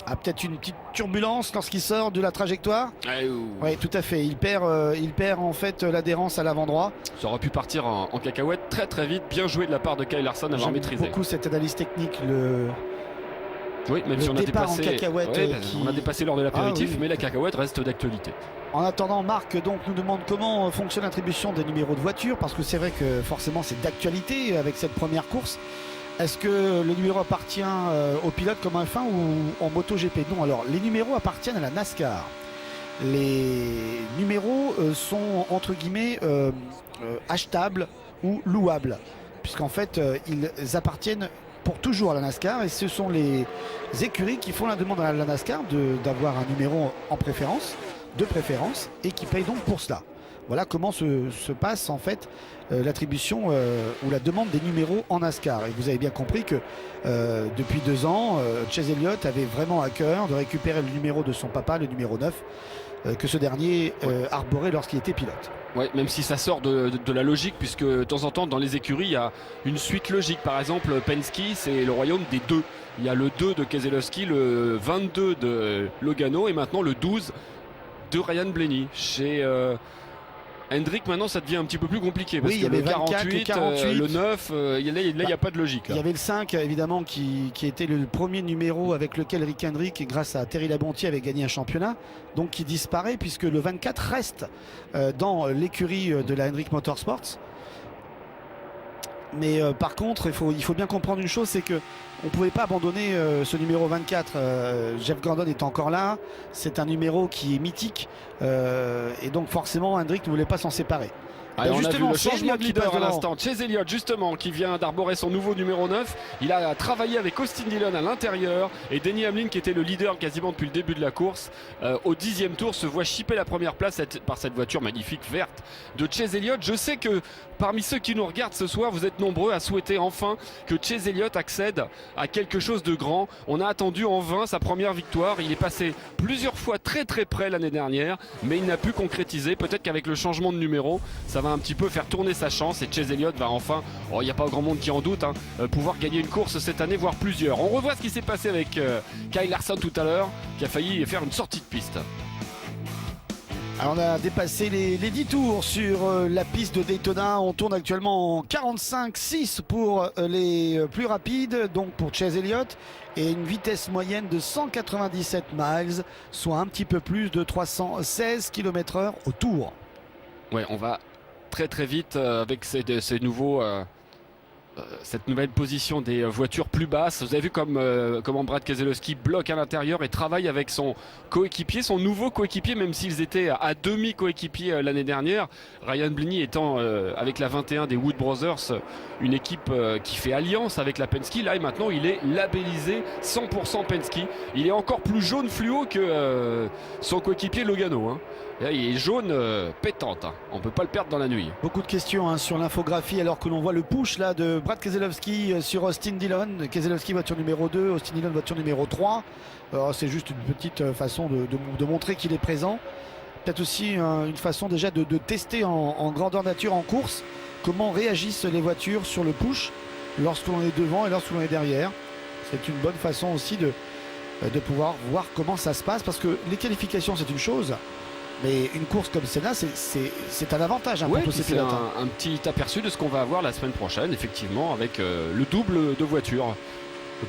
Ah, peut-être une petite turbulence lorsqu'il sort de la trajectoire. Oui, tout à fait. Il perd en fait l'adhérence à l'avant droit. Ça aurait pu partir en cacahuète très très vite. Bien joué de la part de Kyle Larson d'avoir J'aime maîtrisé. beaucoup cette analyse technique. Oui, même le si on a départ en dépassé, cacahuète, on a dépassé lors de l'apéritif, oui. mais la cacahuète reste d'actualité. En attendant, Marc donc nous demande comment fonctionne l'attribution des numéros de voiture, parce que c'est vrai que forcément c'est d'actualité avec cette première course. Est-ce que le numéro appartient au pilote comme un F1 ou en MotoGP? Non, alors les numéros appartiennent à la NASCAR. Les numéros sont entre guillemets achetables ou louables, puisqu'en fait ils appartiennent pour toujours à la NASCAR, et ce sont les écuries qui font la demande à la NASCAR d'avoir un numéro en préférence, de préférence, et qui payent donc pour cela. Voilà comment se passe en fait l'attribution ou la demande des numéros en NASCAR. Et vous avez bien compris que depuis 2 ans, Chase Elliott avait vraiment à cœur de récupérer le numéro de son papa, le numéro 9, que ce dernier arborait lorsqu'il était pilote. Ouais, même si ça sort de la logique, puisque de temps en temps dans les écuries il y a une suite logique. Par exemple, Penske, c'est le royaume des 2. Il y a le 2 de Keselowski, le 22 de Logano et maintenant le 12 de Ryan Blaney. Chez Hendrick, maintenant ça devient un petit peu plus compliqué parce Oui, il que y avait le 24, 48, le 48. le 9, là il n'y a pas de logique. Il y avait le 5 évidemment qui était le premier numéro avec lequel Rick Hendrick, grâce à Terry Labonte, avait gagné un championnat, donc qui disparaît puisque le 24 reste dans l'écurie de la Hendrick Motorsports. Mais par contre, il faut bien comprendre une chose, c'est que on ne pouvait pas abandonner ce numéro 24. Jeff Gordon est encore là. C'est un numéro qui est mythique. Et donc forcément, Hendrick ne voulait pas s'en séparer. Allez, on a vu justement, le c'est changement Elliott de qui passe leader à devant. l'instant. Chase Elliott justement qui vient d'arborer son nouveau numéro 9. Il a travaillé avec Austin Dillon à l'intérieur et Denny Hamlin qui était le leader quasiment depuis le début de la course au 10e tour se voit chipper la première place par cette voiture magnifique verte de Chase Elliott. Je sais que parmi ceux qui nous regardent ce soir, vous êtes nombreux à souhaiter enfin que Chase Elliott accède à quelque chose de grand. On a attendu en vain sa première victoire. Il est passé plusieurs fois très très près l'année dernière, mais il n'a pu concrétiser. Peut-être qu'avec le changement de numéro, ça va un petit peu faire tourner sa chance et Chase Elliott va enfin, il n'y a pas grand monde qui en doute, pouvoir gagner une course cette année, voire plusieurs. On revoit ce qui s'est passé avec Kyle Larson tout à l'heure, qui a failli faire une sortie de piste. Alors on a dépassé les 10 tours sur la piste de Daytona. On tourne actuellement en 45,6 pour les plus rapides, donc pour Chase Elliott, et une vitesse moyenne de 197 miles, soit un petit peu plus de 316 km/h au tour. Ouais, on va très très vite avec ces nouveaux cette nouvelle position des voitures plus basses. Vous avez vu comment Brad Keselowski bloque à l'intérieur et travaille avec son coéquipier, son nouveau coéquipier, même s'ils étaient à demi coéquipiers l'année dernière. Ryan Blaney étant avec la 21 des Wood Brothers, une équipe qui fait alliance avec la Penske. Là et maintenant il est labellisé 100% Penske. Il est encore plus jaune fluo que son coéquipier Logano, hein. Là, il est jaune pétante, hein. On ne peut pas le perdre dans la nuit. Beaucoup de questions sur l'infographie alors que l'on voit le push là de Brad Keselowski sur Austin Dillon. Keselowski voiture numéro 2, Austin Dillon voiture numéro 3. C'est juste une petite façon de montrer qu'il est présent. Peut-être aussi une façon déjà de tester en grandeur nature en course comment réagissent les voitures sur le push lorsque l'on est devant et lorsque l'on est derrière. C'est une bonne façon aussi de pouvoir voir comment ça se passe, parce que les qualifications c'est une chose, mais une course comme celle-là, c'est un avantage pour tous ces c'est pilotes. un petit aperçu de ce qu'on va avoir la semaine prochaine, effectivement, avec le double de voitures.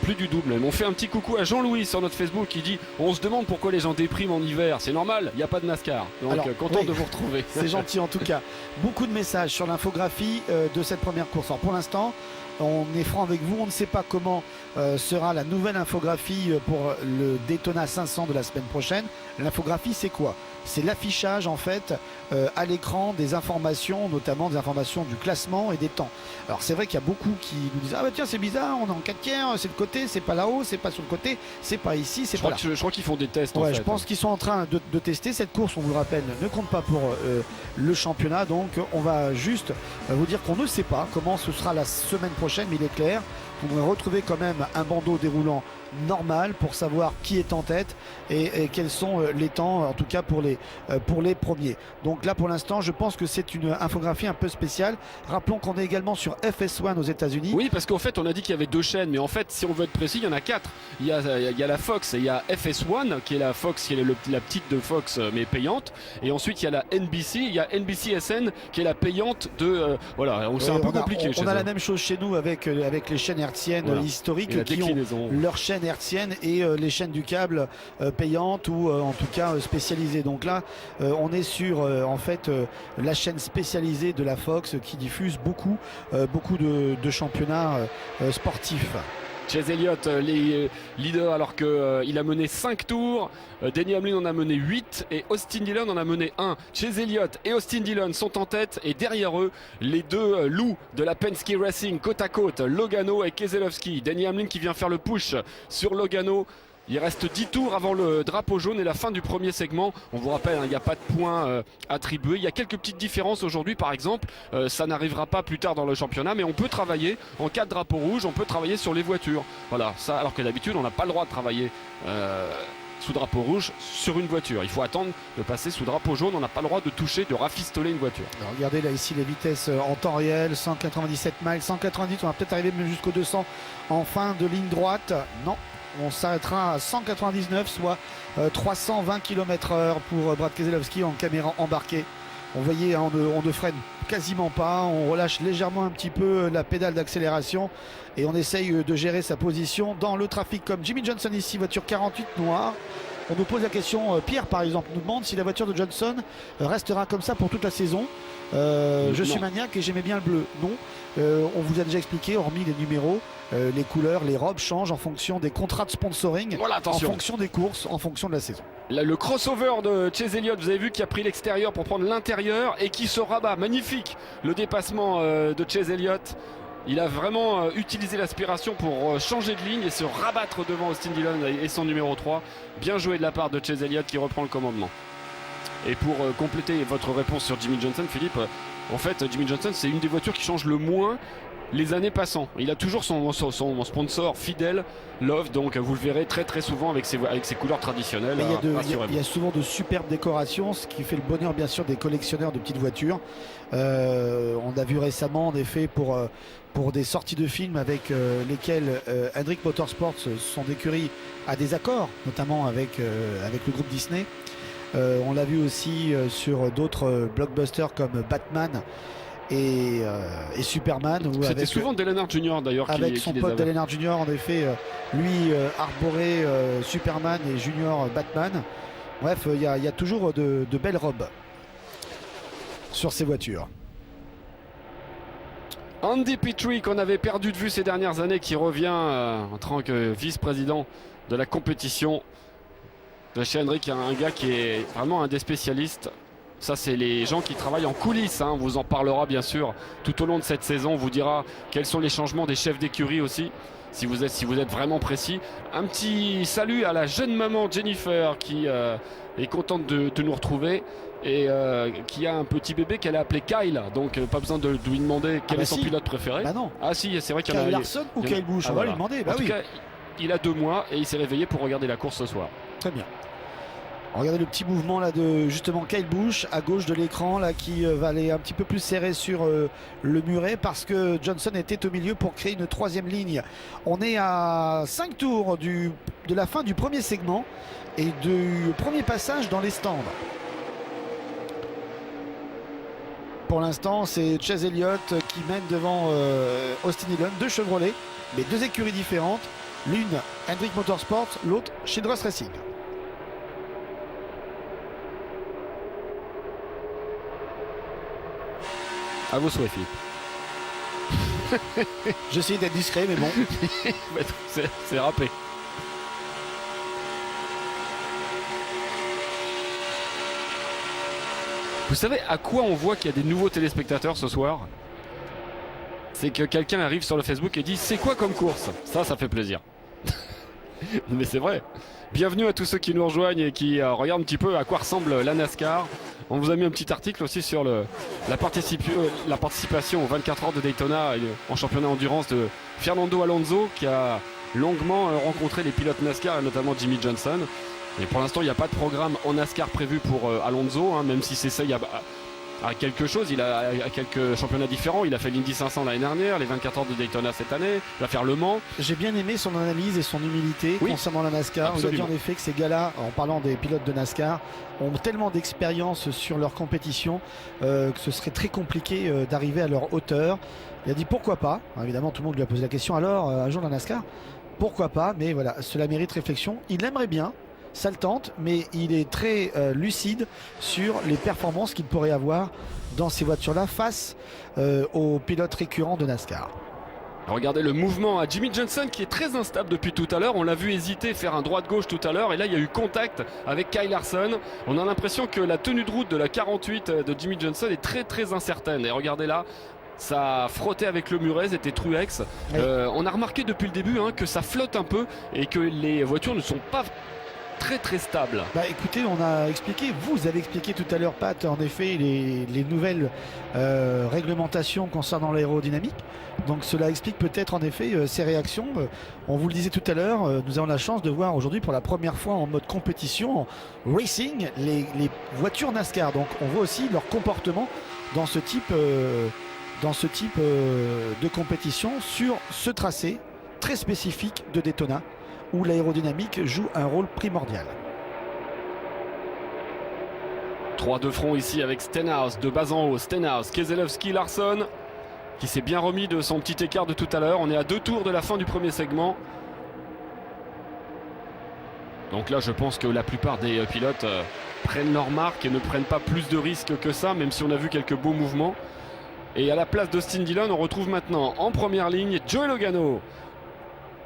Plus du double. On fait un petit coucou à Jean-Louis sur notre Facebook qui dit: on se demande pourquoi les gens dépriment en hiver. C'est normal, il n'y a pas de NASCAR. Donc Alors, content oui, de vous retrouver. C'est gentil en tout cas. Beaucoup de messages sur l'infographie de cette première course. Alors pour l'instant, on est franc avec vous, on ne sait pas comment sera la nouvelle infographie pour le Daytona 500 de la semaine prochaine. L'infographie, c'est quoi? C'est l'affichage en fait à l'écran des informations, notamment des informations du classement et des temps. Alors c'est vrai qu'il y a beaucoup qui nous disent: ah bah tiens, c'est bizarre, on est en 4 tiers, c'est de côté, c'est pas là-haut, c'est pas sur le côté, c'est pas ici, c'est pas là. Je crois qu'ils font des tests. Ouais, en fait. je pense qu'ils sont en train de tester cette course. On vous le rappelle, ne compte pas pour le championnat, donc on va juste vous dire qu'on ne sait pas comment ce sera la semaine prochaine, mais il est clair faudrait retrouver quand même un bandeau déroulant normal pour savoir qui est en tête et quels sont les temps, en tout cas pour les premiers. Donc là pour l'instant je pense que c'est une infographie un peu spéciale. Rappelons qu'on est également sur FS1 aux États-Unis. Oui, parce qu'en fait on a dit qu'il y avait 2 chaînes, mais en fait si on veut être précis il y en a 4. Il y a la Fox et il y a FS1 qui est la Fox, qui est la petite de Fox mais payante, et ensuite il y a la NBC, il y a NBCSN qui est la payante de voilà, c'est un peu compliqué. On a la même chose chez nous avec les chaînes hertziennes historiques qui ont leur chaîne hertzienne et les chaînes du câble payantes ou en tout cas spécialisées. Donc là on est sur en fait la chaîne spécialisée de la Fox qui diffuse beaucoup de championnats sportifs. Chase Elliott, les leaders, alors qu'il a mené 5 tours. Denny Hamlin en a mené 8 et Austin Dillon en a mené 1. Chase Elliott et Austin Dillon sont en tête et derrière eux, les 2 loups de la Penske Racing côte à côte, Logano et Keselowski. Denny Hamlin qui vient faire le push sur Logano. Il reste 10 tours avant le drapeau jaune et la fin du premier segment. On vous rappelle, il n'y a pas de points attribués. Il y a quelques petites différences aujourd'hui, par exemple. Ça n'arrivera pas plus tard dans le championnat, mais on peut travailler en cas de drapeau rouge, on peut travailler sur les voitures. Voilà, ça, alors que d'habitude, on n'a pas le droit de travailler sous drapeau rouge sur une voiture. Il faut attendre de passer sous drapeau jaune. On n'a pas le droit de toucher, de rafistoler une voiture. Alors regardez là ici les vitesses en temps réel, 197 miles, 190, on va peut-être arriver même jusqu'au 200 en fin de ligne droite. Non. On s'arrêtera à 199, soit 320 km/h pour Brad Keselowski en caméra embarquée. On voyait, hein, on ne freine quasiment pas, on relâche légèrement un petit peu la pédale d'accélération et on essaye de gérer sa position dans le trafic comme Jimmy Johnson ici, voiture 48 noire. On nous pose la question, Pierre par exemple nous demande si la voiture de Johnson restera comme ça pour toute la saison. Je suis maniaque et j'aimais bien le bleu. Non, on vous a déjà expliqué, hormis les numéros, les couleurs, les robes changent en fonction des contrats de sponsoring, voilà, en fonction des courses, en fonction de la saison. Là, le crossover de Chase Elliott, vous avez vu, qui a pris l'extérieur pour prendre l'intérieur et qui se rabat. Magnifique le dépassement de Chase Elliott. Il a vraiment utilisé l'aspiration pour changer de ligne et se rabattre devant Austin Dillon et son numéro 3. Bien joué de la part de Chase Elliott qui reprend le commandement. Et pour compléter votre réponse sur Jimmy Johnson, Philippe, en fait Jimmy Johnson c'est une des voitures qui change le moins les années passant. Il a toujours son sponsor fidèle, Love, donc vous le verrez très très souvent avec ses couleurs traditionnelles. Il y a souvent de superbes décorations, ce qui fait le bonheur bien sûr des collectionneurs de petites voitures. On a vu récemment en effet pour des sorties de films avec lesquelles Hendrick Motorsports, son écurie, a des accords, notamment avec le groupe Disney. On l'a vu aussi sur d'autres blockbusters comme Batman et Superman. C'était souvent Dale Earnhardt Jr. d'ailleurs avec qui son les pote avait. Dale Earnhardt Jr. en effet, lui arborait Superman et Junior Batman. Bref, il y a toujours de belles robes sur ces voitures. Andy Petrie, qu'on avait perdu de vue ces dernières années, qui revient en tant que vice-président de la compétition de chez Hendrick, un gars qui est vraiment un des spécialistes. Ça, c'est les gens qui travaillent en coulisses, hein. On vous en parlera bien sûr tout au long de cette saison. On vous dira quels sont les changements des chefs d'écurie aussi, si vous êtes vraiment précis. Un petit salut à la jeune maman Jennifer qui est contente de nous retrouver et qui a un petit bébé qu'elle a appelé Kyle. Donc pas besoin de lui demander quel est son pilote préféré. Bah non. Ah si, c'est vrai qu'il y en a. Kyle Larson ou Kyle Busch, on va lui demander. En tout cas, il a 2 mois et il s'est réveillé pour regarder la course ce soir. Très bien. Regardez le petit mouvement là de justement Kyle Busch à gauche de l'écran là qui va aller un petit peu plus serré sur le muret parce que Johnson était au milieu pour créer une 3e ligne. On est à 5 tours de la fin du premier segment et du premier passage dans les stands. Pour l'instant, c'est Chase Elliott qui mène devant Austin Dillon, 2 Chevrolet, mais 2 écuries différentes. L'une Hendrick Motorsports, l'autre Childress Racing. À vos souhaits, Philippe. J'essaie d'être discret, mais bon. C'est râpé. Vous savez à quoi on voit qu'il y a des nouveaux téléspectateurs ce soir? C'est que quelqu'un arrive sur le Facebook et dit c'est quoi comme course? Ça fait plaisir. Mais c'est vrai. Bienvenue à tous ceux qui nous rejoignent et qui regardent un petit peu à quoi ressemble la NASCAR. On vous a mis un petit article aussi sur la participation aux 24 heures de Daytona en championnat endurance de Fernando Alonso, qui a longuement rencontré les pilotes NASCAR et notamment Jimmy Johnson. Et pour l'instant, il n'y a pas de programme en NASCAR prévu pour Alonso, hein, même si c'est ça, il y a à quelque chose, il a à quelques championnats différents. Il a fait l'Indy 500 l'année dernière, les 24 heures de Daytona cette année, il va faire Le Mans. J'ai bien aimé son analyse et son humilité concernant la NASCAR. Absolument. Il a dit en effet que ces gars-là, en parlant des pilotes de NASCAR, ont tellement d'expérience sur leur compétition que ce serait très compliqué d'arriver à leur hauteur. Il a dit pourquoi pas. Alors, évidemment, tout le monde lui a posé la question, alors un jour la NASCAR, pourquoi pas, mais voilà, cela mérite réflexion. Il aimerait bien, ça le tente, mais il est très lucide sur les performances qu'il pourrait avoir dans ces voitures-là face aux pilotes récurrents de NASCAR. Regardez le mouvement à Jimmy Johnson qui est très instable depuis tout à l'heure. On l'a vu hésiter, faire un droite-gauche tout à l'heure. Et là, il y a eu contact avec Kyle Larson. On a l'impression que la tenue de route de la 48 de Jimmy Johnson est très très incertaine. Et regardez là, ça frottait avec le muret, c'était Truex. Oui. On a remarqué depuis le début que ça flotte un peu et que les voitures ne sont pas très très stable. Bah écoutez, on a expliqué, vous avez expliqué tout à l'heure Pat, en effet les nouvelles réglementations concernant l'aérodynamique. Donc cela explique peut-être en effet ces réactions. On vous le disait tout à l'heure, nous avons la chance de voir aujourd'hui pour la première fois en mode compétition, en racing, les voitures NASCAR. Donc on voit aussi leur comportement dans ce type de compétition sur ce tracé très spécifique de Daytona, où l'aérodynamique joue un rôle primordial. 3 de front ici avec Stenhouse, de bas en haut, Stenhouse, Keselowski, Larson, qui s'est bien remis de son petit écart de tout à l'heure. On est à 2 tours de la fin du premier segment. Donc là, je pense que la plupart des pilotes prennent leur marque et ne prennent pas plus de risques que ça, même si on a vu quelques beaux mouvements. Et à la place d'Austin Dillon, on retrouve maintenant en première ligne Joey Logano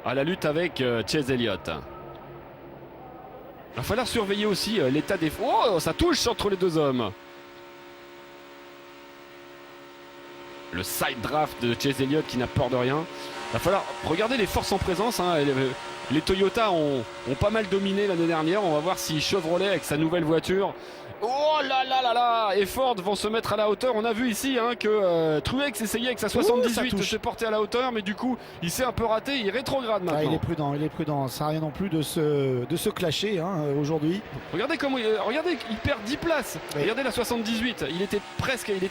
à la lutte avec Chase Elliott. Il va falloir surveiller aussi l'état des... Oh, ça touche entre les deux hommes. Le side draft de Chase Elliott qui n'a peur de rien. Il va falloir regarder les forces en présence. Les Toyota ont pas mal dominé l'année dernière. On va voir si Chevrolet avec sa nouvelle voiture... Oh là là là là! Et Ford vont se mettre à la hauteur. On a vu ici que Truex essayait avec sa 78 de se porter à la hauteur, mais du coup il s'est un peu raté, il rétrograde maintenant. Il est prudent, ça n'a rien non plus de se clasher aujourd'hui. Regardez comment il perd 10 places. Oui. Regardez la 78, il était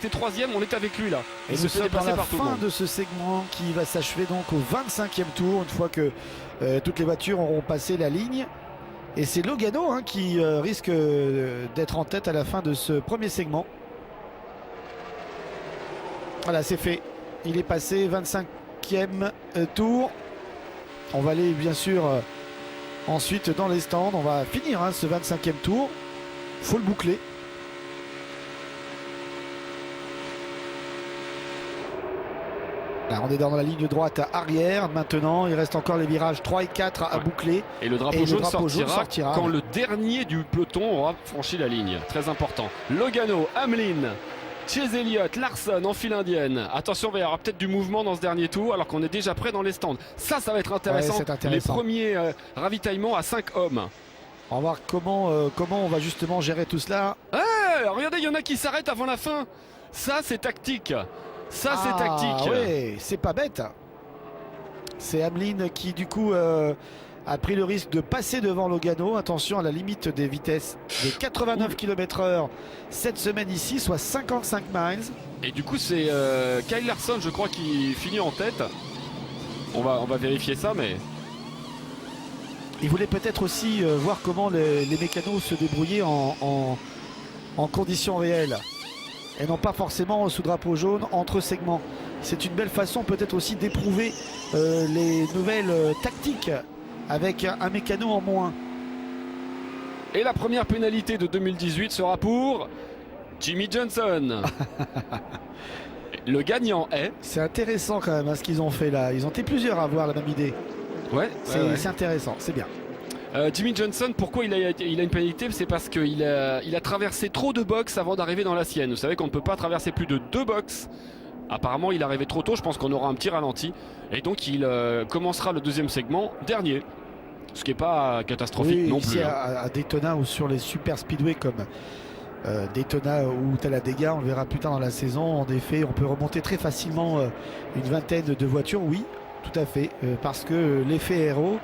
3ème, on est avec lui là. Et nous sommes dans la fin de ce segment qui va s'achever donc au 25e tour, une fois que toutes les voitures auront passé la ligne. Et c'est Logano qui risque d'être en tête à la fin de ce premier segment. Voilà, c'est fait. Il est passé 25e tour. On va aller bien sûr ensuite dans les stands. On va finir ce 25e tour. Il faut le boucler. Là, on est dans la ligne droite arrière maintenant. Il reste encore les virages 3 et 4 à boucler. Et le drapeau jaune sortira quand le dernier du peloton aura franchi la ligne. Très important. Logano, Hamlin, Chase Elliott, Larson en file indienne. Attention, il y aura peut-être du mouvement dans ce dernier tour alors qu'on est déjà prêt dans les stands. Ça va être intéressant. Ouais, intéressant. Les premiers ravitaillements à 5 hommes. On va voir comment on va justement gérer tout cela. Regardez, il y en a qui s'arrêtent avant la fin. Ça, c'est tactique. Ça, c'est tactique. Oui, c'est pas bête. C'est Hamlin qui, du coup, a pris le risque de passer devant Logano. Attention à la limite des vitesses de 89 km/h cette semaine ici, soit 55 miles. Et du coup, c'est Kyle Larson, je crois, qui finit en tête. On va vérifier ça, mais... Il voulait peut-être aussi voir comment les mécanos se débrouillaient en conditions réelles. Et non pas forcément sous drapeau jaune entre segments. C'est une belle façon peut-être aussi d'éprouver les nouvelles tactiques avec un mécano en moins. Et la première pénalité de 2018 sera pour Jimmy Johnson. Le gagnant est... C'est intéressant quand même ce qu'ils ont fait là. Ils ont été plusieurs à avoir la même idée. C'est intéressant, c'est bien. Jimmy Johnson, pourquoi il a une pénalité? C'est parce qu'il a traversé trop de box avant d'arriver dans la sienne. Vous savez qu'on ne peut pas traverser plus de 2 box. Apparemment, il est arrivé trop tôt. Je pense qu'on aura un petit ralenti. Et donc, il commencera le deuxième segment dernier. Ce qui n'est pas catastrophique non ici plus. À Daytona ou sur les super speedway Daytona ou Talladega, on le verra plus tard dans la saison. En effet, on peut remonter très facilement une vingtaine de voitures, oui, tout à fait, parce que l'effet aéro,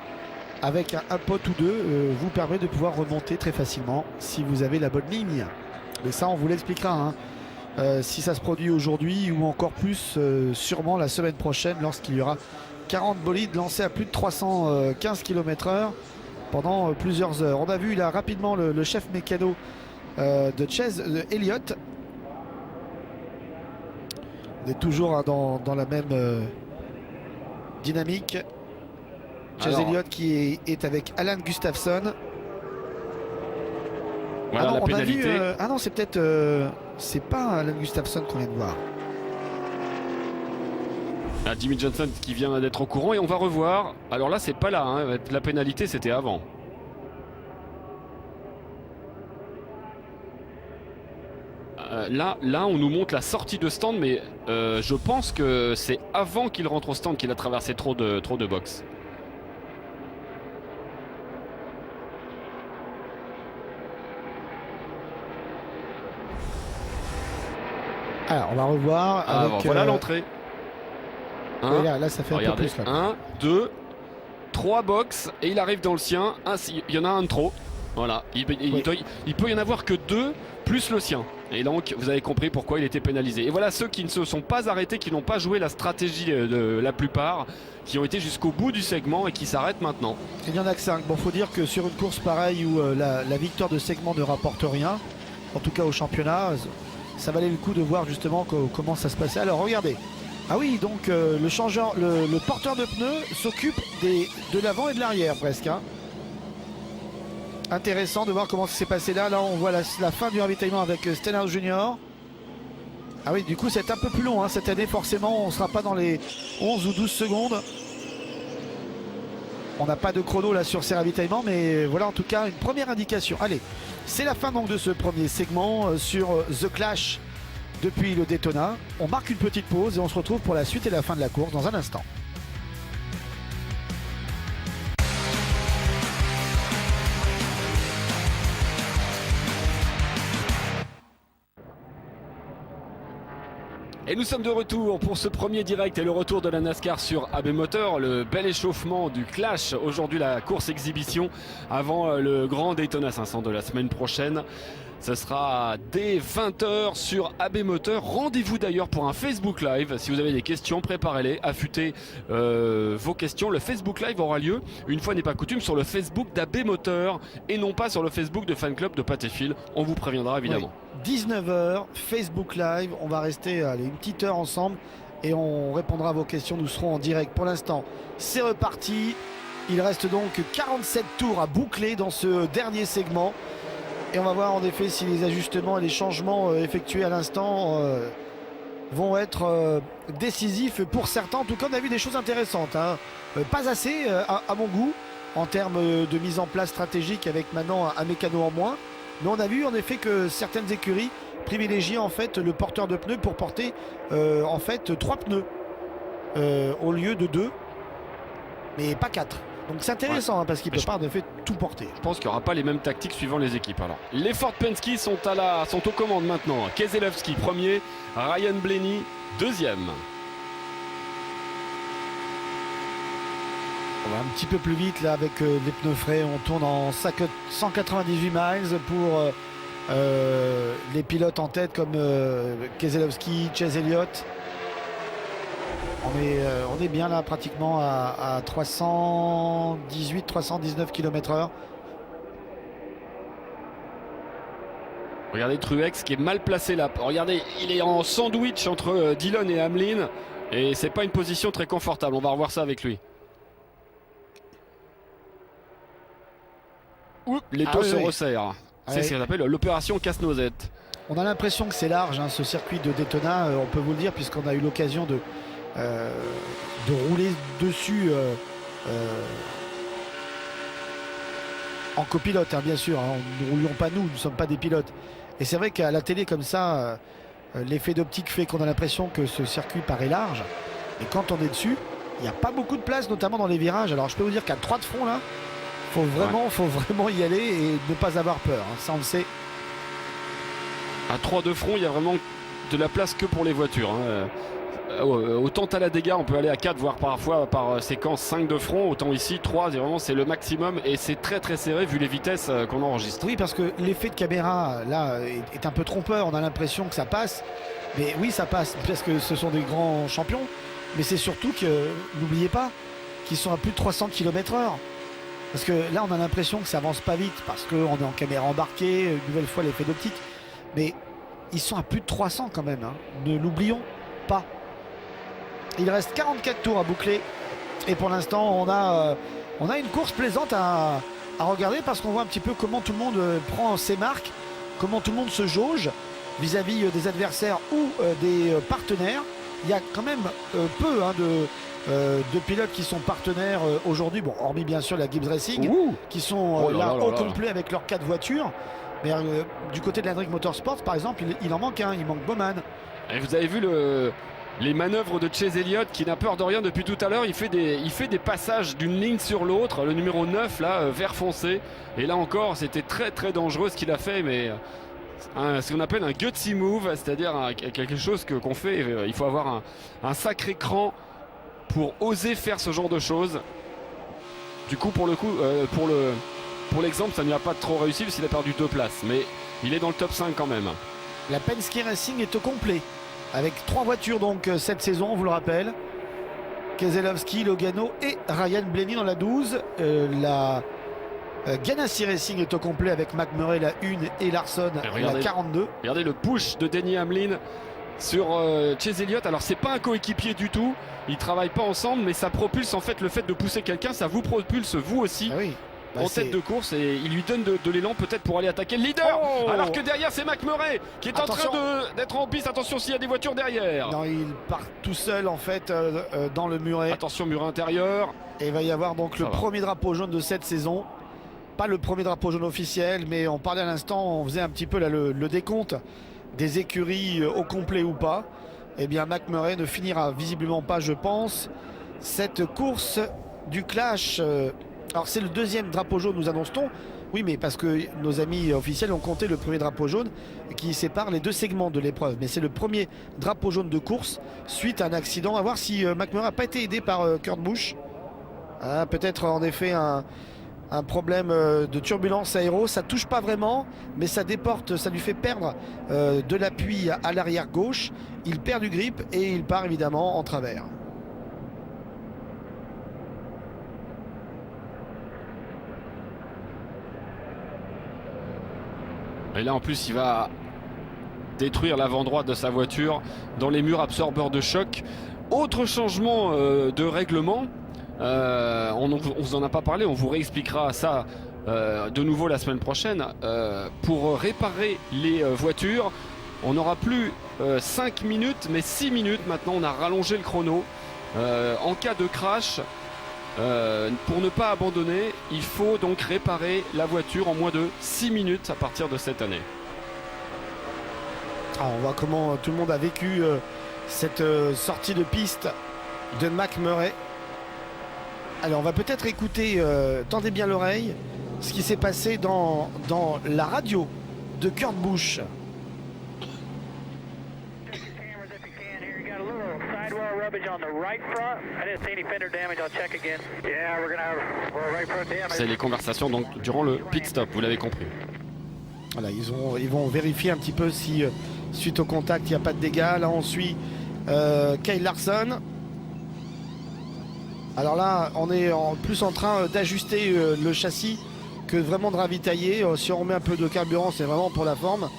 avec un pote ou deux, vous permet de pouvoir remonter très facilement si vous avez la bonne ligne. Mais ça, on vous l'expliquera, hein. Si ça se produit aujourd'hui ou encore plus sûrement la semaine prochaine lorsqu'il y aura 40 bolides lancés à plus de 315 km/h pendant plusieurs heures. On a vu là rapidement le chef mécano de Chase Elliott. On est toujours hein, dans la même dynamique. Chase Elliott qui est avec Alan Gustafsson. Voilà la pénalité. Ah non, c'est peut-être c'est pas Alan Gustafsson qu'on vient de voir. Jimmy Johnson qui vient d'être au courant et on va revoir. Alors là c'est pas là, hein. La pénalité c'était avant. Là on nous montre la sortie de stand, mais je pense que c'est avant qu'il rentre au stand qu'il a traversé trop de box. Alors on va revoir. Avec, voilà l'entrée. Oui, là ça fait regardez, un peu plus. Là. 1, 2, 3 box et il arrive dans le sien. Il y en a un de trop. Voilà, il peut y en avoir que 2 plus le sien. Et donc vous avez compris pourquoi il était pénalisé. Et voilà ceux qui ne se sont pas arrêtés, qui n'ont pas joué la stratégie de la plupart, qui ont été jusqu'au bout du segment et qui s'arrêtent maintenant. Il n'y en a que 5. Bon, faut dire que sur une course pareille où la victoire de segment ne rapporte rien, en tout cas au championnat, ça valait le coup de voir justement comment ça se passait. Alors regardez. Ah oui, donc le porteur de pneus s'occupe de l'avant et de l'arrière presque. Hein. Intéressant de voir comment ça s'est passé là. Là, on voit la fin du ravitaillement avec Stenhouse Junior. Ah oui, du coup, c'est un peu plus long. Hein. Cette année, forcément, on ne sera pas dans les 11 ou 12 secondes. On n'a pas de chrono là sur ces ravitaillements, mais voilà en tout cas une première indication. Allez, c'est la fin donc de ce premier segment sur The Clash depuis le Daytona. On marque une petite pause et on se retrouve pour la suite et la fin de la course dans un instant. Et nous sommes de retour pour ce premier direct et le retour de la NASCAR sur AB Motor, le bel échauffement du Clash. Aujourd'hui la course exhibition avant le grand Daytona 500 de la semaine prochaine. Ce sera dès 20h sur AB Motor. Rendez-vous d'ailleurs pour un Facebook Live. Si vous avez des questions, préparez-les, affûtez vos questions. Le Facebook Live aura lieu, une fois n'est pas coutume, sur le Facebook d'AB Motor et non pas sur le Facebook de Fan Club de Pat et Phil. On vous préviendra évidemment. Oui. 19h, Facebook Live. On va rester une petite heure ensemble et on répondra à vos questions. Nous serons en direct. Pour l'instant, c'est reparti. Il reste donc 47 tours à boucler dans ce dernier segment. Et on va voir en effet si les ajustements et les changements effectués à l'instant vont être décisifs pour certains. En tout cas, on a vu des choses intéressantes. Hein. Pas assez à mon goût en termes de mise en place stratégique avec maintenant un mécano en moins. Mais on a vu en effet que certaines écuries privilégient en fait le porteur de pneus pour porter en fait 3 pneus au lieu de 2, mais pas 4. Donc c'est intéressant parce qu'il ne peut pas en effet tout porter. Je pense qu'il n'y aura pas les mêmes tactiques suivant les équipes. Alors, les Ford Penske sont aux commandes maintenant. Keselowski premier, Ryan Blaney deuxième. On va un petit peu plus vite là avec les pneus frais. On tourne en 198 miles pour les pilotes en tête comme Keselowski, Chase Elliott. On est bien là pratiquement à 318-319 km/h. Regardez Truex qui est mal placé là. Regardez, il est en sandwich entre Dillon et Hamlin. Et c'est pas une position très confortable. On va revoir ça avec lui. Les taux se resserrent. C'est ce qu'on appelle l'opération casse-noisette. On a l'impression que c'est large ce circuit de Daytona. On peut vous le dire puisqu'on a eu l'occasion de rouler dessus en copilote bien sûr, hein. Nous ne roulions pas nous ne sommes pas des pilotes et c'est vrai qu'à la télé comme ça l'effet d'optique fait qu'on a l'impression que ce circuit paraît large et quand on est dessus il n'y a pas beaucoup de place notamment dans les virages. Alors je peux vous dire qu'à 3 de front là faut vraiment y aller et ne pas avoir peur, hein. Ça on le sait. À 3 de front, il y a vraiment de la place que pour les voitures. Hein. Autant Talladega, on peut aller à 4, voire parfois par séquence 5 de front. Autant ici, 3, c'est le maximum. Et c'est très très serré vu les vitesses qu'on enregistre. Oui, parce que l'effet de caméra, là, est un peu trompeur. On a l'impression que ça passe. Mais oui, ça passe, parce que ce sont des grands champions. Mais c'est surtout que, n'oubliez pas, qu'ils sont à plus de 300 km/h. Parce que là, on a l'impression que ça avance pas vite, parce qu'on est en caméra embarquée, une nouvelle fois l'effet d'optique. Mais ils sont à plus de 300 quand même, hein. Ne l'oublions pas. Il reste 44 tours à boucler. Et pour l'instant, on a une course plaisante à regarder, parce qu'on voit un petit peu comment tout le monde prend ses marques, comment tout le monde se jauge vis-à-vis des adversaires ou des partenaires. Il y a quand même peu hein, de pilotes qui sont partenaires aujourd'hui, bon, hormis bien sûr la Gibbs Racing, qui sont là au complet avec leurs 4 voitures. Mais du côté de l'Hendrick Motorsports, par exemple, il en manque un, il manque Bowman. Et vous avez vu les manœuvres de Chase Elliott, qui n'a peur de rien depuis tout à l'heure. Il fait des passages d'une ligne sur l'autre. Le numéro 9 là, vert foncé. Et là encore, c'était très très dangereux ce qu'il a fait, mais ce qu'on appelle un gutsy move, c'est-à-dire quelque chose qu'on fait. Il faut avoir un sacré cran pour oser faire ce genre de choses. Du coup, pour l'exemple, ça ne lui a pas trop réussi parce qu'il a perdu 2 places, mais il est dans le top 5 quand même. La Penske Racing est au complet avec 3 voitures donc cette saison, on vous le rappelle. Keselowski, Logano et Ryan Blaney dans la 12. La Ganassi Racing est au complet avec McMurray la 1 et Larson la 42. Regardez le push de Denny Hamlin sur Chase Elliott. Alors c'est pas un coéquipier du tout, ils travaillent pas ensemble, mais ça propulse en fait le fait de pousser quelqu'un, ça vous propulse vous aussi. Ah oui. En tête de course, et il lui donne de l'élan peut-être pour aller attaquer le leader. Alors que derrière c'est McMurray qui est en train d'être en piste. Attention s'il y a des voitures derrière. Non, il part tout seul en fait dans le muret. Attention, mur intérieur. Et il va y avoir donc le premier drapeau jaune de cette saison. Pas le premier drapeau jaune officiel, mais on parlait à l'instant, on faisait un petit peu là, le décompte des écuries au complet ou pas. Eh bien McMurray ne finira visiblement pas, je pense, cette course du clash. Alors c'est le deuxième drapeau jaune, nous annonce-t-on. Oui, mais parce que nos amis officiels ont compté le premier drapeau jaune qui sépare les 2 segments de l'épreuve. Mais c'est le premier drapeau jaune de course suite à un accident. À voir si McMurray n'a pas été aidé par Kurt Busch. Peut-être en effet un problème de turbulence aéro. Ça touche pas vraiment, mais ça déporte, ça lui fait perdre de l'appui à l'arrière gauche. Il perd du grip et il part évidemment en travers. Et là en plus il va détruire l'avant droite de sa voiture dans les murs absorbeurs de choc. Autre changement de règlement, on vous en a pas parlé, on vous réexpliquera ça de nouveau la semaine prochaine. Pour réparer les voitures, on n'aura plus 5 minutes mais 6 minutes. Maintenant on a rallongé le chrono. En cas de crash, pour ne pas abandonner, il faut donc réparer la voiture en moins de 6 minutes à partir de cette année. On voit comment tout le monde a vécu cette sortie de piste de McMurray. Alors on va peut-être écouter, tendez bien l'oreille, ce qui s'est passé dans la radio de Kurt Busch. C'est les conversations donc durant le pit stop, vous l'avez compris. Voilà, ils vont vérifier un petit peu si suite au contact il n'y a pas de dégâts. Là on suit Kyle Larson. Alors là on est plus en train d'ajuster le châssis que vraiment de ravitailler. Si on remet un peu de carburant, c'est vraiment pour la forme.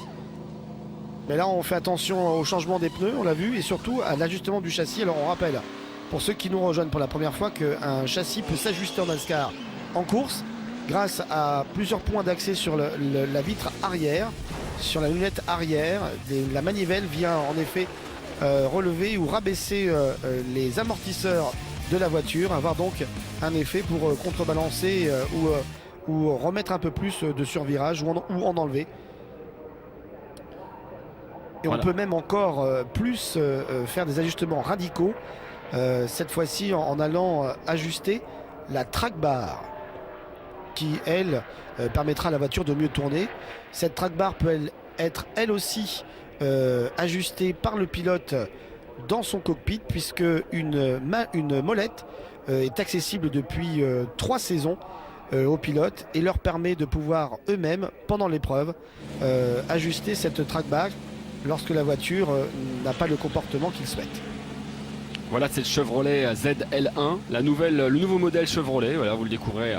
Mais là on fait attention au changement des pneus, on l'a vu, et surtout à l'ajustement du châssis. Alors on rappelle, pour ceux qui nous rejoignent pour la première fois, qu'un châssis peut s'ajuster en NASCAR en course grâce à plusieurs points d'accès sur la vitre arrière, sur la lunette arrière. La manivelle vient en effet relever ou rabaisser les amortisseurs de la voiture, avoir donc un effet pour contrebalancer ou remettre un peu plus de survirage ou en enlever. Et voilà. On peut même encore plus faire des ajustements radicaux, cette fois-ci en allant ajuster la track bar qui, elle, permettra à la voiture de mieux tourner. Cette track bar peut être elle aussi ajustée par le pilote dans son cockpit, puisque une molette est accessible depuis 3 saisons aux pilotes et leur permet de pouvoir eux-mêmes, pendant l'épreuve, ajuster cette trackback lorsque la voiture n'a pas le comportement qu'ils souhaitent. Voilà, c'est le Chevrolet ZL1, le nouveau modèle Chevrolet. Voilà, vous le découvrez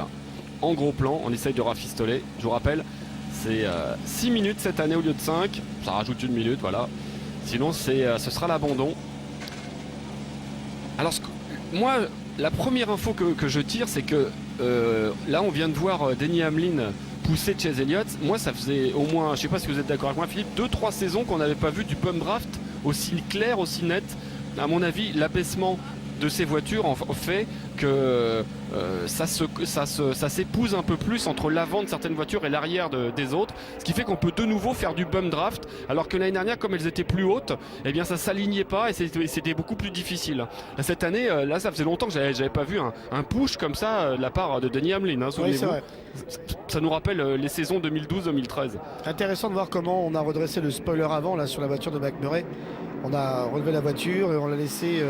en gros plan. On essaye de rafistoler. Je vous rappelle, c'est 6 minutes cette année au lieu de 5. Ça rajoute 1 minute, voilà. Sinon, ce sera l'abandon. Alors, moi, la première info que je tire, c'est que là, on vient de voir Denny Hamlin pousser Chase Elliott. Moi, ça faisait au moins, je ne sais pas si vous êtes d'accord avec moi, Philippe, 2-3 saisons qu'on n'avait pas vu du pump draft aussi clair, aussi net. À mon avis, l'abaissement de ces voitures en fait que ça s'épouse un peu plus entre l'avant de certaines voitures et l'arrière des autres, ce qui fait qu'on peut de nouveau faire du bump draft, alors que l'année dernière, comme elles étaient plus hautes, eh bien ça s'alignait pas et c'était beaucoup plus difficile. Cette année, là, ça faisait longtemps que j'avais pas vu un push comme ça de la part de Denny Hamlin, hein, souvenez-vous. Oui, ça nous rappelle les saisons 2012-2013. Intéressant de voir comment on a redressé le spoiler avant là sur la voiture de McMurray. On a relevé la voiture et on l'a laissé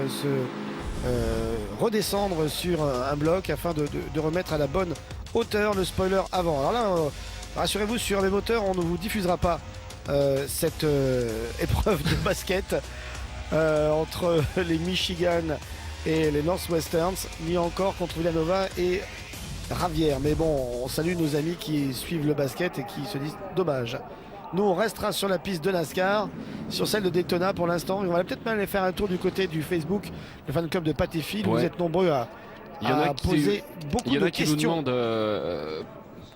redescendre sur un bloc afin de remettre à la bonne hauteur le spoiler avant. Alors là, rassurez-vous, sur les moteurs, on ne vous diffusera pas cette épreuve de basket entre les Michigan et les Northwesterns, ni encore contre Villanova et Ravière. Mais bon, on salue nos amis qui suivent le basket et qui se disent dommage. Nous, on restera sur la piste de NASCAR, sur celle de Daytona pour l'instant. On va peut-être même aller faire un tour du côté du Facebook, le fan club de Pat et Phil. Ouais. Vous êtes nombreux à poser beaucoup de questions. Il y en a qui nous demandent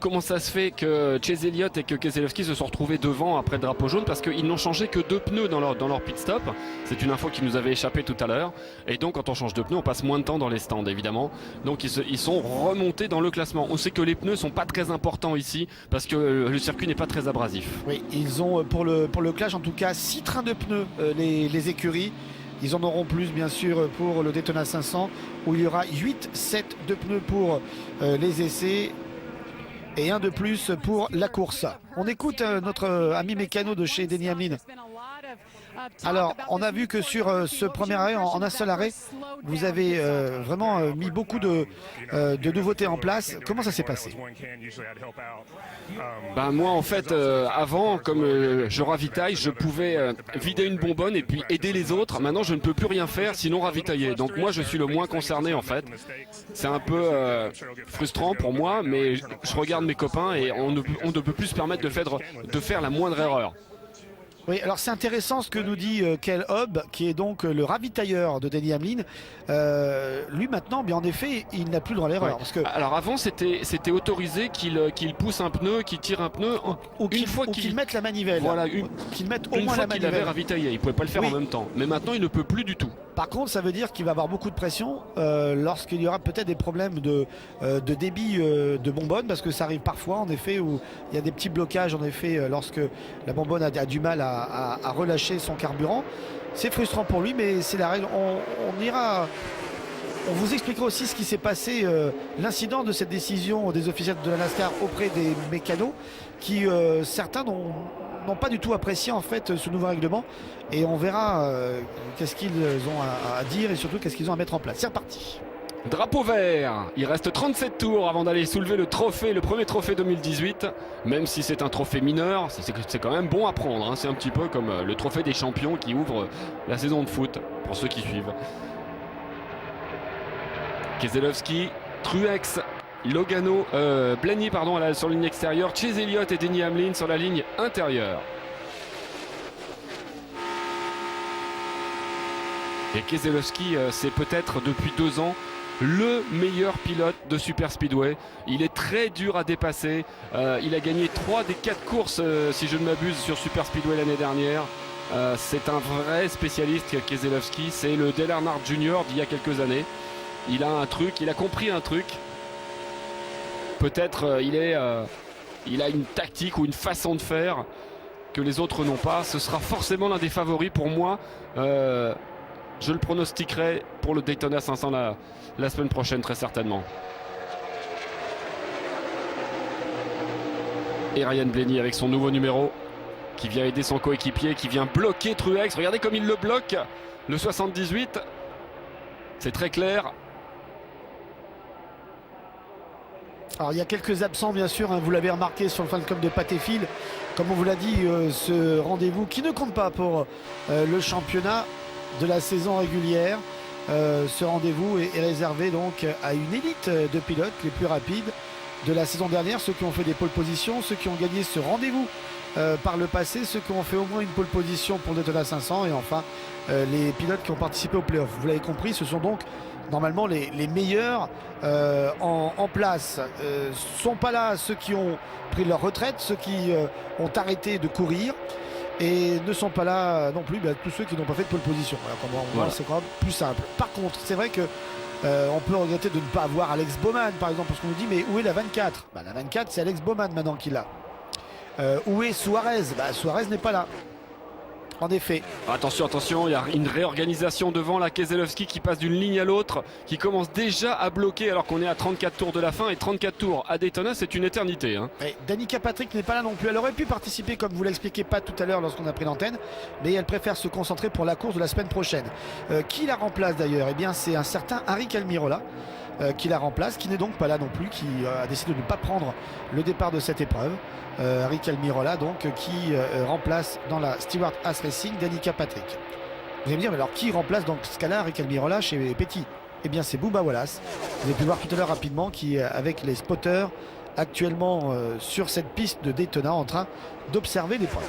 comment ça se fait que Chase Elliott et que Keselowski se sont retrouvés devant après le drapeau jaune, parce qu'ils n'ont changé que 2 pneus dans leur pit stop. C'est une info qui nous avait échappé tout à l'heure. Et donc quand on change de pneus, on passe moins de temps dans les stands évidemment. Donc ils sont remontés dans le classement. On sait que les pneus sont pas très importants ici parce que le circuit n'est pas très abrasif. Oui, ils ont pour le clash en tout cas 6 trains de pneus les écuries. Ils en auront plus bien sûr pour le Daytona 500 où il y aura 8 sets de pneus pour les essais et un de plus pour la course. On écoute notre ami mécano de chez Denny Hamlin. Alors, on a vu que sur ce premier arrêt, en un seul arrêt, vous avez vraiment mis beaucoup de nouveautés en place. Comment ça s'est passé? Ben moi en fait avant comme je ravitaille, je pouvais vider une bonbonne et puis aider les autres. Maintenant je ne peux plus rien faire sinon ravitailler. Donc moi je suis le moins concerné en fait. C'est un peu frustrant pour moi, mais je regarde mes copains et on ne peut plus se permettre de faire la moindre erreur. Oui, alors c'est intéressant ce que nous dit Kel Hobb, qui est donc le ravitailleur de Denny Hamlin. Lui maintenant, bien en effet, il n'a plus le droit à l'erreur. Ouais. Parce que alors avant, c'était autorisé qu'il pousse un pneu, qu'il tire un pneu, ou qu'il mette la manivelle. Voilà, qu'il mette au une moins fois la qu'il manivelle. avait ravitaillé, il pouvait pas le faire Oui. en même temps. Mais maintenant, il ne peut plus du tout. Par contre, ça veut dire qu'il va avoir beaucoup de pression lorsqu'il y aura peut-être des problèmes de débit de bonbonne, parce que ça arrive parfois, en effet, où il y a des petits blocages, en effet, lorsque la bonbonne a du mal à relâcher son carburant. C'est frustrant pour lui, mais c'est la règle. On vous expliquera aussi ce qui s'est passé, l'incident de cette décision des officiels de la NASCAR auprès des mécanos, qui certains n'ont pas du tout apprécié en fait ce nouveau règlement, et on verra qu'est-ce qu'ils ont à dire et surtout qu'est-ce qu'ils ont à mettre en place. C'est reparti. Drapeau vert, il reste 37 tours avant d'aller soulever le premier trophée 2018, même si c'est un trophée mineur, c'est quand même bon à prendre, hein. C'est un petit peu comme le trophée des champions qui ouvre la saison de foot, pour ceux qui suivent. Keselowski, Truex, Logano, Blaney sur la ligne extérieure, Chase Elliott et Denny Hamlin sur la ligne intérieure. Et Keselowski, c'est peut-être depuis 2 ans le meilleur pilote de Super Speedway. Il est très dur à dépasser. Il a gagné 3 des 4 courses, si je ne m'abuse, sur Super Speedway l'année dernière. C'est un vrai spécialiste, Keselowski. C'est le Dale Earnhardt Jr. d'il y a quelques années. Il a un truc, il a compris un truc. Peut-être il a une tactique ou une façon de faire que les autres n'ont pas. Ce sera forcément l'un des favoris pour moi. Je le pronostiquerai pour le Daytona 500 la semaine prochaine, très certainement. Et Ryan Blaney avec son nouveau numéro. qui vient aider son coéquipier, qui vient bloquer Truex. Regardez comme il le bloque, le 78. C'est très clair. Alors il y a quelques absents bien sûr, hein, vous l'avez remarqué sur le fan club de Patéfil. Comme on vous l'a dit, ce rendez-vous qui ne compte pas pour le championnat de la saison régulière. Ce rendez-vous est réservé donc à une élite de pilotes les plus rapides de la saison dernière, ceux qui ont fait des pole positions, ceux qui ont gagné ce rendez-vous par le passé, ceux qui ont fait au moins une pole position pour le Daytona 500 et enfin les pilotes qui ont participé au playoff. Vous l'avez compris, ce sont donc normalement les meilleurs en place. Sont pas là ceux qui ont pris leur retraite, ceux qui ont arrêté de courir. Et ne sont pas là non plus tous ceux qui n'ont pas fait de pole position. Voilà. C'est quand même plus simple. Par contre, c'est vrai que on peut regretter de ne pas avoir Alex Bowman, par exemple, parce qu'on nous dit mais où est la 24 ? La 24, c'est Alex Bowman maintenant qui l'a. Où est Suarez ? Suarez n'est pas là. En effet. Attention, attention, il y a une réorganisation devant la Keselowski qui passe d'une ligne à l'autre, qui commence déjà à bloquer alors qu'on est à 34 tours de la fin et 34 tours à Daytona, c'est une éternité. Hein. Danica Patrick n'est pas là non plus. Elle aurait pu participer comme vous l'expliquiez pas tout à l'heure lorsqu'on a pris l'antenne, mais elle préfère se concentrer pour la course de la semaine prochaine. Qui la remplace d'ailleurs ? Eh bien c'est un certain Harry Almirola qui la remplace, qui n'est donc pas là non plus, qui a décidé de ne pas prendre le départ de cette épreuve. Harry Almirola donc qui remplace dans la Stewart Haas Racing Danica Patrick. Vous allez me dire mais alors qui remplace dans ce cas-là Harry Almirola chez Petit ? Eh bien c'est Bubba Wallace. Vous avez pu voir tout à l'heure rapidement qui avec les spotters actuellement sur cette piste de Daytona en train d'observer l'épreuve.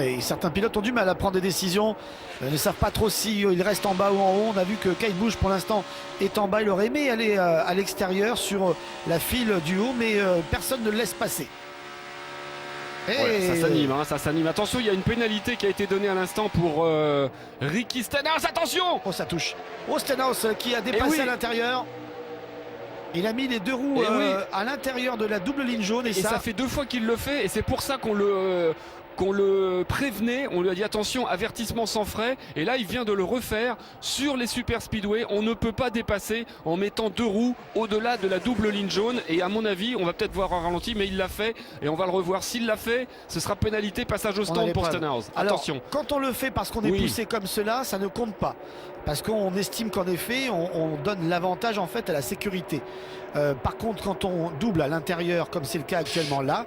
Et certains pilotes ont du mal à prendre des décisions, ne savent pas trop si ils restent en bas ou en haut. On a vu que Kyle Busch pour l'instant est en bas, il aurait aimé aller à l'extérieur sur la file du haut, mais personne ne le laisse passer. Ouais, ça s'anime. Attention, il y a une pénalité qui a été donnée à l'instant pour Ricky Stenhouse. Attention ! Oh ça touche. Oh Stenhouse qui a dépassé à l'intérieur. Il a mis les deux roues à l'intérieur de la double ligne jaune. Et ça fait 2 fois qu'il le fait et c'est pour ça qu'on le prévenait, on lui a dit attention, avertissement sans frais, et là il vient de le refaire sur les super speedway. On ne peut pas dépasser en mettant 2 roues au-delà de la double ligne jaune, et à mon avis on va peut-être voir un ralenti, mais il l'a fait et on va le revoir. S'il l'a fait, ce sera pénalité, passage au stand pour Stenhouse. Attention. Alors, quand on le fait parce qu'on est poussé comme cela, ça ne compte pas, parce qu'on estime qu'en effet on donne l'avantage en fait à la sécurité. Par contre quand on double à l'intérieur comme c'est le cas actuellement là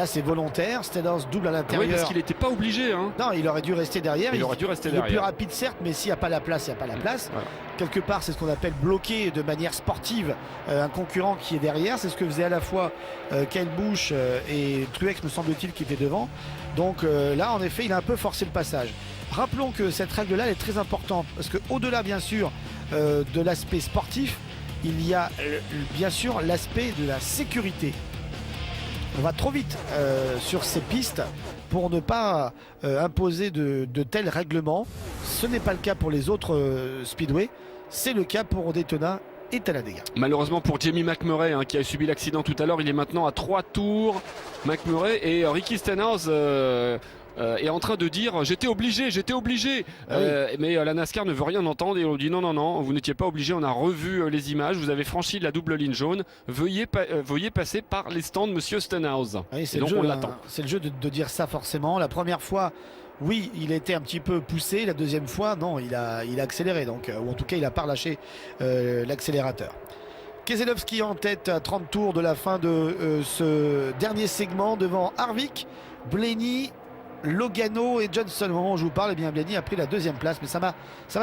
c'est volontaire. Stenhouse double à l'intérieur. Oui, parce qu'il n'était pas obligé. Non, il aurait dû rester derrière. Il aurait dû rester derrière. Il est plus derrière. rapide certes, mais s'il n'y a pas la place, il n'y a pas la place. Voilà. Quelque part c'est ce qu'on appelle bloquer de manière sportive un concurrent qui est derrière. C'est ce que faisait à la fois Kyle Busch et Truex me semble-t-il qui était devant. Donc là en effet il a un peu forcé le passage. Rappelons que cette règle là elle est très importante parce que au-delà bien sûr de l'aspect sportif, il y a bien sûr l'aspect de la sécurité. On va trop vite sur ces pistes pour ne pas imposer de tels règlements. Ce n'est pas le cas pour les autres speedways, c'est le cas pour Daytona et Talladega. Malheureusement pour Jamie McMurray qui a subi l'accident tout à l'heure, il est maintenant à 3 tours. McMurray et Ricky Stenhouse est en train de dire j'étais obligé. Mais la NASCAR ne veut rien entendre et on dit non, vous n'étiez pas obligé, on a revu les images, vous avez franchi la double ligne jaune, veuillez passer par les stands monsieur Stenhouse. Oui, c'est et donc le jeu, on l'attend. C'est le jeu de dire ça forcément. La première fois oui il était un petit peu poussé, la deuxième fois non il a accéléré donc, ou en tout cas il n'a pas relâché l'accélérateur. Keselowski en tête à 30 tours de la fin de ce dernier segment devant Harvick, Blaney, Logano et Johnson. Au moment où je vous parle, eh bien Blaney a pris la 2e place, mais ça va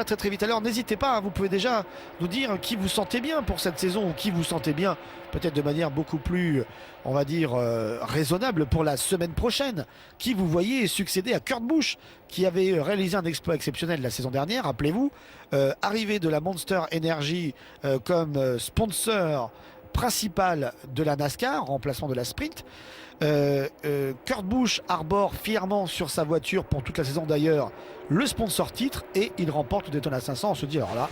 très très vite. Alors n'hésitez pas, vous pouvez déjà nous dire qui vous sentez bien pour cette saison ou qui vous sentez bien peut-être de manière beaucoup plus, on va dire, raisonnable pour la semaine prochaine. Qui vous voyez succéder à Kurt Busch qui avait réalisé un exploit exceptionnel la saison dernière, rappelez-vous, arrivé de la Monster Energy comme sponsor principal de la NASCAR, remplacement de la Sprint. Kurt Busch arbore fièrement sur sa voiture pour toute la saison d'ailleurs le sponsor titre et il remporte le Daytona 500. On se dit alors là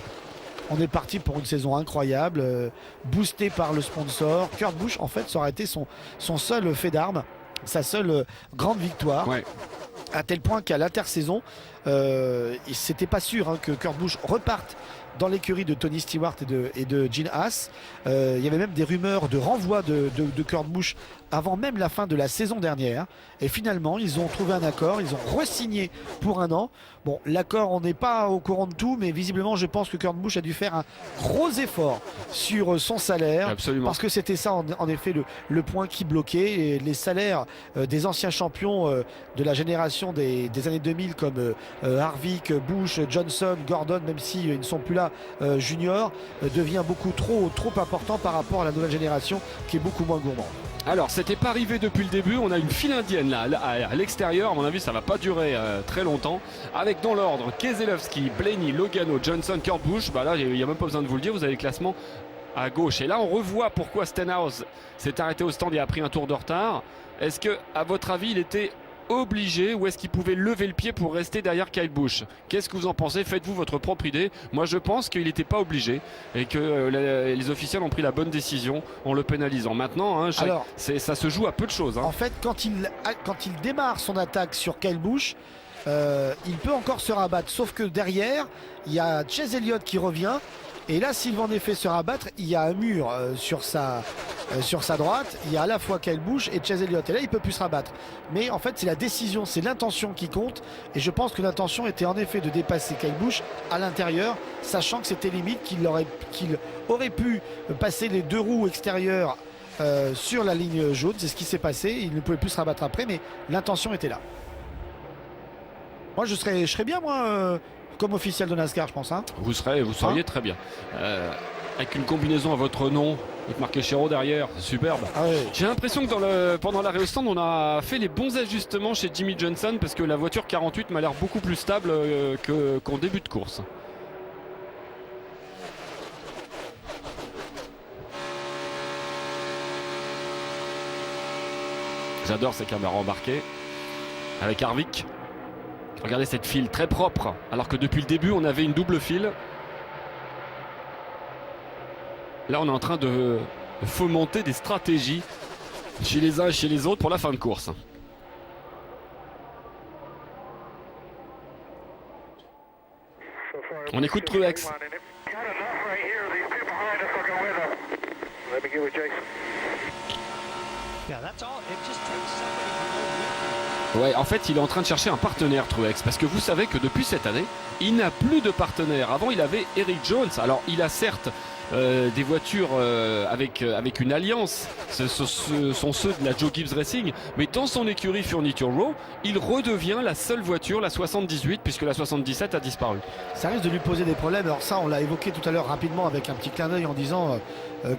on est parti pour une saison incroyable, boosté par le sponsor. Kurt Busch en fait ça aurait été son seul fait d'armes, sa seule grande victoire, à tel point qu'à l'intersaison C'était pas sûr hein, que Kurt Busch reparte dans l'écurie de Tony Stewart et de Gene Haas. Il y avait même des rumeurs de renvoi de Kurt Busch avant même la fin de la saison dernière. Et finalement, ils ont trouvé un accord, ils ont re-signé pour 1 an. Bon, l'accord, on n'est pas au courant de tout, mais visiblement, je pense que Kurt Busch a dû faire un gros effort sur son salaire. Absolument. Parce que c'était ça, en effet, le point qui bloquait. Et les salaires des anciens champions de la génération des années 2000, comme Harvick, Busch, Johnson, Gordon, même s'ils ne sont plus là, junior, devient beaucoup trop important par rapport à la nouvelle génération qui est beaucoup moins gourmande. Alors, c'était pas arrivé depuis le début. On a une file indienne là à l'extérieur. À mon avis, ça va pas durer très longtemps. Avec dans l'ordre Keselowski, Blaney, Logano, Johnson, Kurt Busch. Bah là, il n'y a même pas besoin de vous le dire. Vous avez le classement à gauche. Et là, on revoit pourquoi Stenhouse s'est arrêté au stand et a pris un tour de retard. Est-ce que, à votre avis, il était obligé ou est-ce qu'il pouvait lever le pied pour rester derrière Kyle Busch? Qu'est-ce que vous en pensez? Faites-vous votre propre idée. Moi je pense qu'il n'était pas obligé et que les officiels ont pris la bonne décision en le pénalisant. Maintenant, hein, Alors, ça se joue à peu de choses. Hein. En fait, quand il démarre son attaque sur Kyle Busch, il peut encore se rabattre. Sauf que derrière, il y a Chase Elliott qui revient. Et là, s'il va en effet se rabattre, il y a un mur sur sa droite. Il y a à la fois Kyle Busch et Chase Elliott. Et là, il ne peut plus se rabattre. Mais en fait, c'est la décision, c'est l'intention qui compte. Et je pense que l'intention était en effet de dépasser Kyle Busch à l'intérieur, sachant que c'était limite qu'il aurait pu passer les 2 roues extérieures sur la ligne jaune. C'est ce qui s'est passé. Il ne pouvait plus se rabattre après, mais l'intention était là. Moi, je serais bien, moi... comme officiel de NASCAR, je pense. Hein. Vous seriez très bien. Avec une combinaison à votre nom, avec marqué Chéreau derrière, c'est superbe. Ah oui. J'ai l'impression que pendant l'arrêt au stand, on a fait les bons ajustements chez Jimmy Johnson parce que la voiture 48 m'a l'air beaucoup plus stable qu'en début de course. J'adore ces caméras embarquées avec Harvick. Regardez cette file très propre, alors que depuis le début on avait une double file. Là on est en train de fomenter des stratégies chez les uns et chez les autres pour la fin de course. On écoute Truex. Ouais, en fait, il est en train de chercher un partenaire, Truex, parce que vous savez que depuis cette année, il n'a plus de partenaire. Avant, il avait Eric Jones. Alors, il a certes des voitures avec une alliance. Ce sont ceux de la Joe Gibbs Racing. Mais dans son écurie Furniture Row, il redevient la seule voiture, la 78, puisque la 77 a disparu. Ça risque de lui poser des problèmes. Alors ça, on l'a évoqué tout à l'heure rapidement avec un petit clin d'œil en disant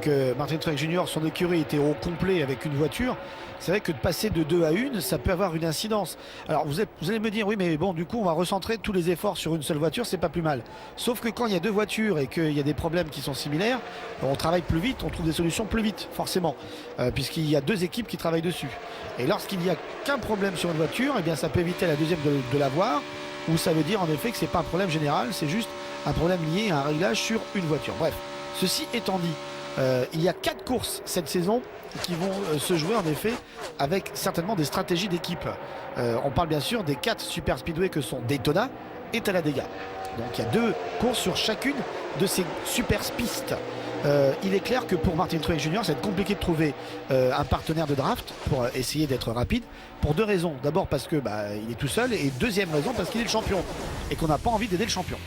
que Martin Truex Jr., son écurie était au complet avec une voiture. C'est vrai que de passer de 2 à 1, ça peut avoir une incidence. Alors vous allez me dire, oui mais bon, du coup on va recentrer tous les efforts sur une seule voiture, c'est pas plus mal. Sauf que quand il y a 2 voitures et qu'il y a des problèmes qui sont similaires, on travaille plus vite, on trouve des solutions plus vite, forcément, puisqu'il y a 2 équipes qui travaillent dessus. Et lorsqu'il n'y a qu'un problème sur une voiture, eh bien ça peut éviter la deuxième de l'avoir, ou ça veut dire en effet que c'est pas un problème général, c'est juste un problème lié à un réglage sur une voiture. Bref, ceci étant dit, il y a 4 courses cette saison qui vont se jouer en effet avec certainement des stratégies d'équipe. On parle bien sûr des 4 super speedway que sont Daytona et Talladega. Donc il y a 2 courses sur chacune de ces super pistes. Il est clair que pour Martin Truex Jr., ça va être compliqué de trouver un partenaire de draft pour essayer d'être rapide, pour 2 raisons. D'abord parce que il est tout seul, et deuxième raison parce qu'il est le champion et qu'on n'a pas envie d'aider le champion.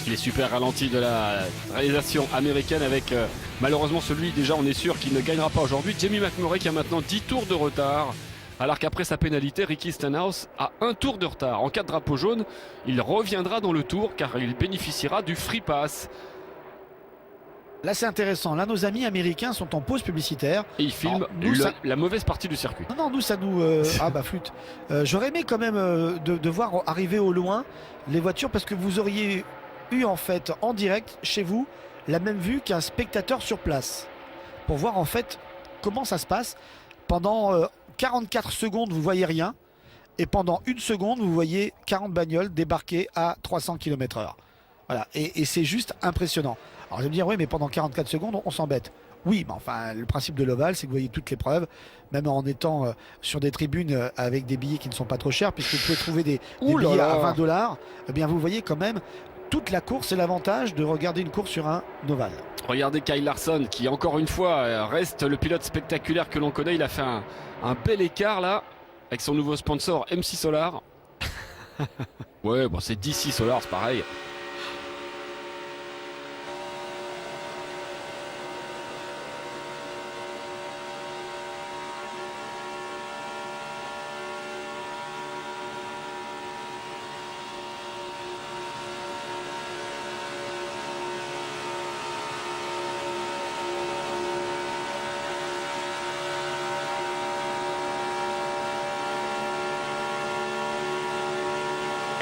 Il est super ralenti de la réalisation américaine avec malheureusement celui, déjà on est sûr qu'il ne gagnera pas aujourd'hui, Jamie McMurray, qui a maintenant 10 tours de retard, alors qu'après sa pénalité, Ricky Stenhouse a 1 tour de retard. En cas de drapeau jaune, il reviendra dans le tour car il bénéficiera du free pass. Là c'est intéressant, là nos amis américains sont en pause publicitaire. Et ils filment la mauvaise partie du circuit. Non, nous ça nous... flûte. J'aurais aimé quand même de voir arriver au loin les voitures, parce que vous auriez eu en fait en direct chez vous la même vue qu'un spectateur sur place, pour voir en fait comment ça se passe. Pendant 44 secondes vous voyez rien, et pendant 1 seconde vous voyez 40 bagnoles débarquer à 300 km/h. Voilà, et c'est juste impressionnant. Alors je vais me dire, oui mais pendant 44 secondes on s'embête. Oui, mais enfin, le principe de l'Oval, c'est que vous voyez toutes les preuves, même en étant sur des tribunes avec des billets qui ne sont pas trop chers, puisque vous pouvez trouver des Ouh là billets là. à 20 $. Eh bien, vous voyez quand même toute la course et l'avantage de regarder une course sur un Oval. Regardez Kyle Larson qui encore une fois reste le pilote spectaculaire que l'on connaît. Il a fait un bel écart là avec son nouveau sponsor MC Solar. Ouais, bon, c'est DC Solar, c'est pareil.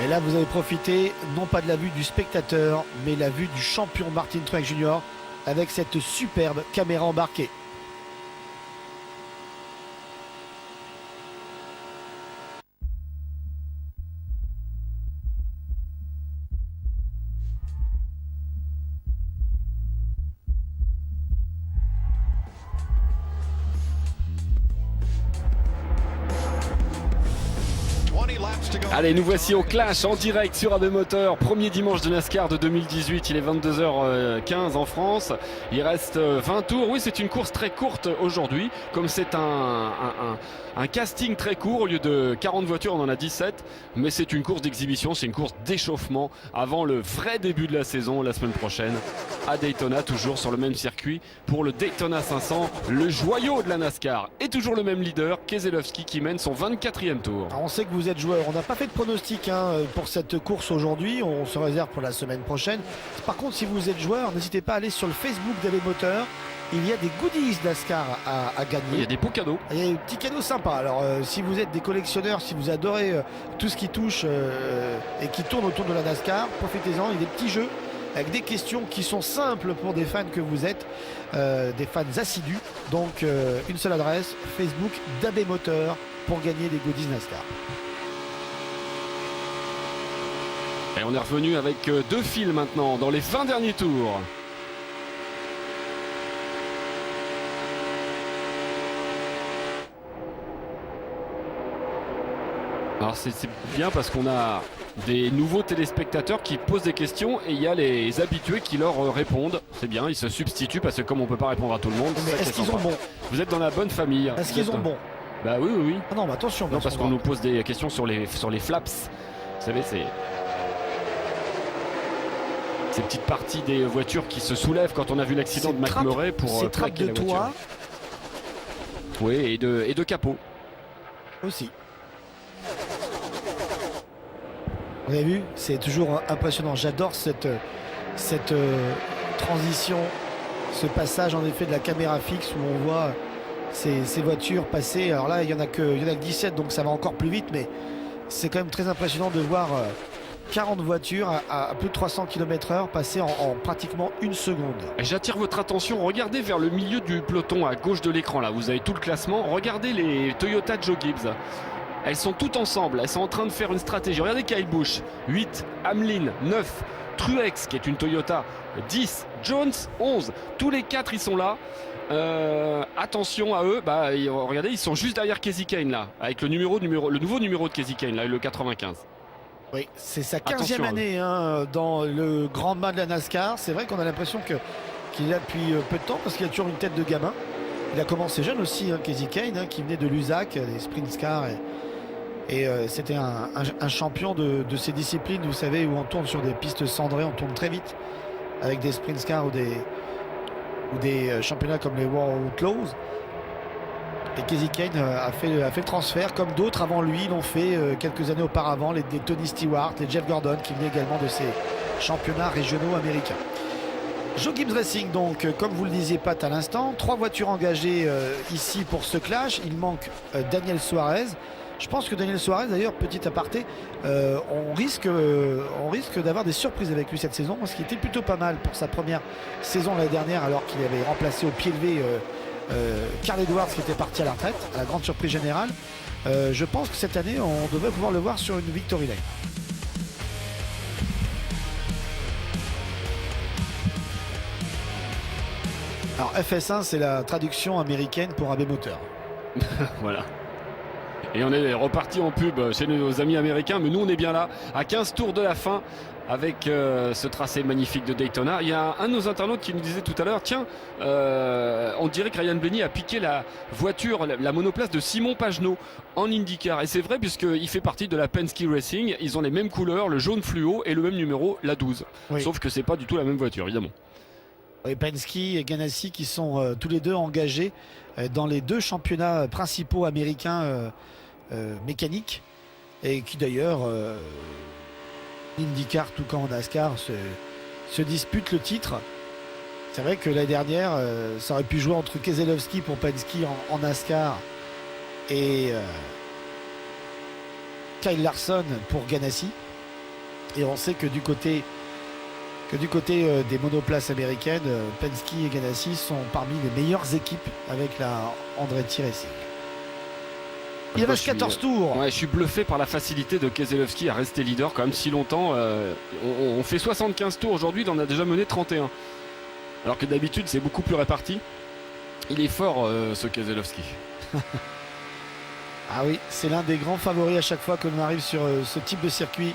Et là, vous avez profité non pas de la vue du spectateur, mais la vue du champion Martin Truex Jr. avec cette superbe caméra embarquée. Allez, nous voici au clash en direct sur AB Moteur. Premier dimanche de NASCAR de 2018. Il est 22h15 en France. Il reste 20 tours. Oui, c'est une course très courte aujourd'hui. Comme c'est un casting très court, au lieu de 40 voitures, on en a 17. Mais c'est une course d'exhibition, c'est une course d'échauffement avant le vrai début de la saison la semaine prochaine à Daytona, toujours sur le même circuit pour le Daytona 500, le joyau de la NASCAR. Et toujours le même leader, Keselowski, qui mène son 24e tour. Alors, on sait que vous êtes joueur. On n'a pas fait de pronostic pour cette course aujourd'hui. On se réserve pour la semaine prochaine. Par contre, si vous êtes joueur, n'hésitez pas à aller sur le Facebook d'AB Moteur. Il y a des goodies NASCAR à gagner. Il y a des beaux cadeaux. Il y a des petits cadeaux sympas. Alors, si vous êtes des collectionneurs, si vous adorez tout ce qui touche et qui tourne autour de la NASCAR, profitez-en. Il y a des petits jeux avec des questions qui sont simples pour des fans que vous êtes, des fans assidus. Donc, une seule adresse, Facebook d'AB Moteur pour gagner des goodies NASCAR. Et on est revenu avec deux fils maintenant dans les 20 derniers tours. Alors c'est bien parce qu'on a des nouveaux téléspectateurs qui posent des questions et il y a les habitués qui leur répondent. C'est bien, ils se substituent parce que comme on peut pas répondre à tout le monde, Mais c'est ça est-ce qui est qu'ils ont sympa. bon? Vous êtes dans la bonne famille. Est-ce qu'ils ont bon? Bah oui, oui, oui. Ah non, mais attention. Non, parce qu'on nous pose des questions sur les flaps. Vous savez, c'est ces petites parties des voitures qui se soulèvent quand on a vu l'accident de McMurray pour ces trappes plaquer de la voiture. toit Oui, et de capot. aussi. Vous avez vu, c'est toujours impressionnant. J'adore cette transition, ce passage en effet de la caméra fixe où on voit ces voitures passer. Alors là, il y en a que 17, donc ça va encore plus vite, mais c'est quand même très impressionnant de voir 40 voitures à plus de 300 km/h passer en pratiquement une seconde. Et j'attire votre attention, regardez vers le milieu du peloton à gauche de l'écran là, vous avez tout le classement. Regardez les Toyota Joe Gibbs. Elles sont toutes ensemble, elles sont en train de faire une stratégie. Regardez Kyle Busch, 8, Hamlin, 9, Truex qui est une Toyota, 10, Jones, 11. Tous les 4 ils sont là. Attention à eux, regardez, ils sont juste derrière Kasey Kahne là, avec le nouveau numéro de Kasey Kahne là, le 95. Oui, c'est sa 15e Attention, année dans le grand mât de la NASCAR. C'est vrai qu'on a l'impression qu'il est là depuis peu de temps parce qu'il a toujours une tête de gamin. Il a commencé jeune aussi, Kasey Kahne, qui venait de l'USAC, des sprint cars. Et c'était un champion de ces disciplines, vous savez, où on tourne sur des pistes cendrées, on tourne très vite avec des sprint cars ou des championnats comme les World Outlaws. Et Kasey Kahne a fait le transfert, comme d'autres avant lui l'ont fait quelques années auparavant, les Tony Stewart, les Jeff Gordon, qui venaient également de ces championnats régionaux américains. Joe Gibbs Racing, donc, comme vous le disiez Pat à l'instant, 3 voitures engagées ici pour ce clash. Il manque Daniel Suarez. Je pense que Daniel Suarez, d'ailleurs, petit aparté, on risque d'avoir des surprises avec lui cette saison, parce qu'il était plutôt pas mal pour sa première saison l'année dernière, alors qu'il avait remplacé au pied levé Carl Edwards, qui était parti à la retraite, à la grande surprise générale. Je pense que cette année, on devrait pouvoir le voir sur une victory lane. Alors FS1, c'est la traduction américaine pour AB Moteur. Voilà. Et on est reparti en pub chez nos amis américains, mais nous on est bien là, à 15 tours de la fin, avec ce tracé magnifique de Daytona. Il y a un de nos internautes qui nous disait tout à l'heure, tiens, on dirait que Ryan Blaney a piqué la voiture, la monoplace de Simon Pagenaud en IndyCar. Et c'est vrai, puisqu'il fait partie de la Penske Racing, ils ont les mêmes couleurs, le jaune fluo et le même numéro, la 12. Oui. Sauf que c'est pas du tout la même voiture, évidemment. Et Penske et Ganassi qui sont tous les deux engagés dans les deux championnats principaux américains mécaniques, et qui d'ailleurs IndyCar tout comme en NASCAR se disputent le titre. C'est vrai que l'année dernière ça aurait pu jouer entre Keselowski pour Penske en NASCAR et Kyle Larson pour Ganassi, et on sait que du côté des monoplaces américaines, Penske et Ganassi sont parmi les meilleures équipes avec la Andretti Racing. Il reste 14 tours. Ouais, je suis bluffé par la facilité de Keselowski à rester leader quand même si longtemps. On fait 75 tours aujourd'hui, il en a déjà mené 31. Alors que d'habitude c'est beaucoup plus réparti. Il est fort ce Keselowski. Ah oui, c'est l'un des grands favoris à chaque fois que l'on arrive sur ce type de circuit.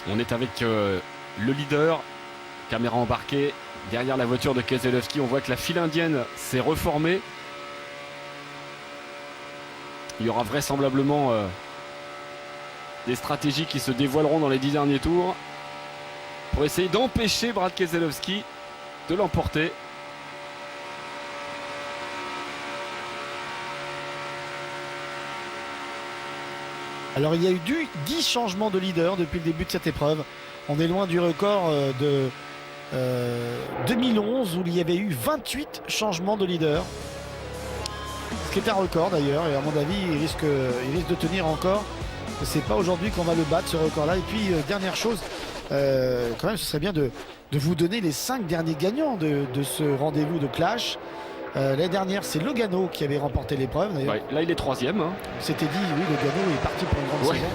On est avec le leader, caméra embarquée derrière la voiture de Keselowski. On voit que la file indienne s'est reformée. Il y aura vraisemblablement des stratégies qui se dévoileront dans les 10 derniers tours pour essayer d'empêcher Brad Keselowski de l'emporter. Alors il y a eu 10 changements de leader depuis le début de cette épreuve. On est loin du record de 2011 où il y avait eu 28 changements de leader. Ce qui est un record d'ailleurs, et à mon avis il risque de tenir encore. C'est pas aujourd'hui qu'on va le battre, ce record-là. Et puis dernière chose, quand même ce serait bien de vous donner les 5 derniers gagnants de ce rendez-vous de clash. L'année dernière, c'est Logano qui avait remporté l'épreuve. Ouais, là, il est 3e. Hein. C'était dit, oui, Logano est parti pour une grande saison.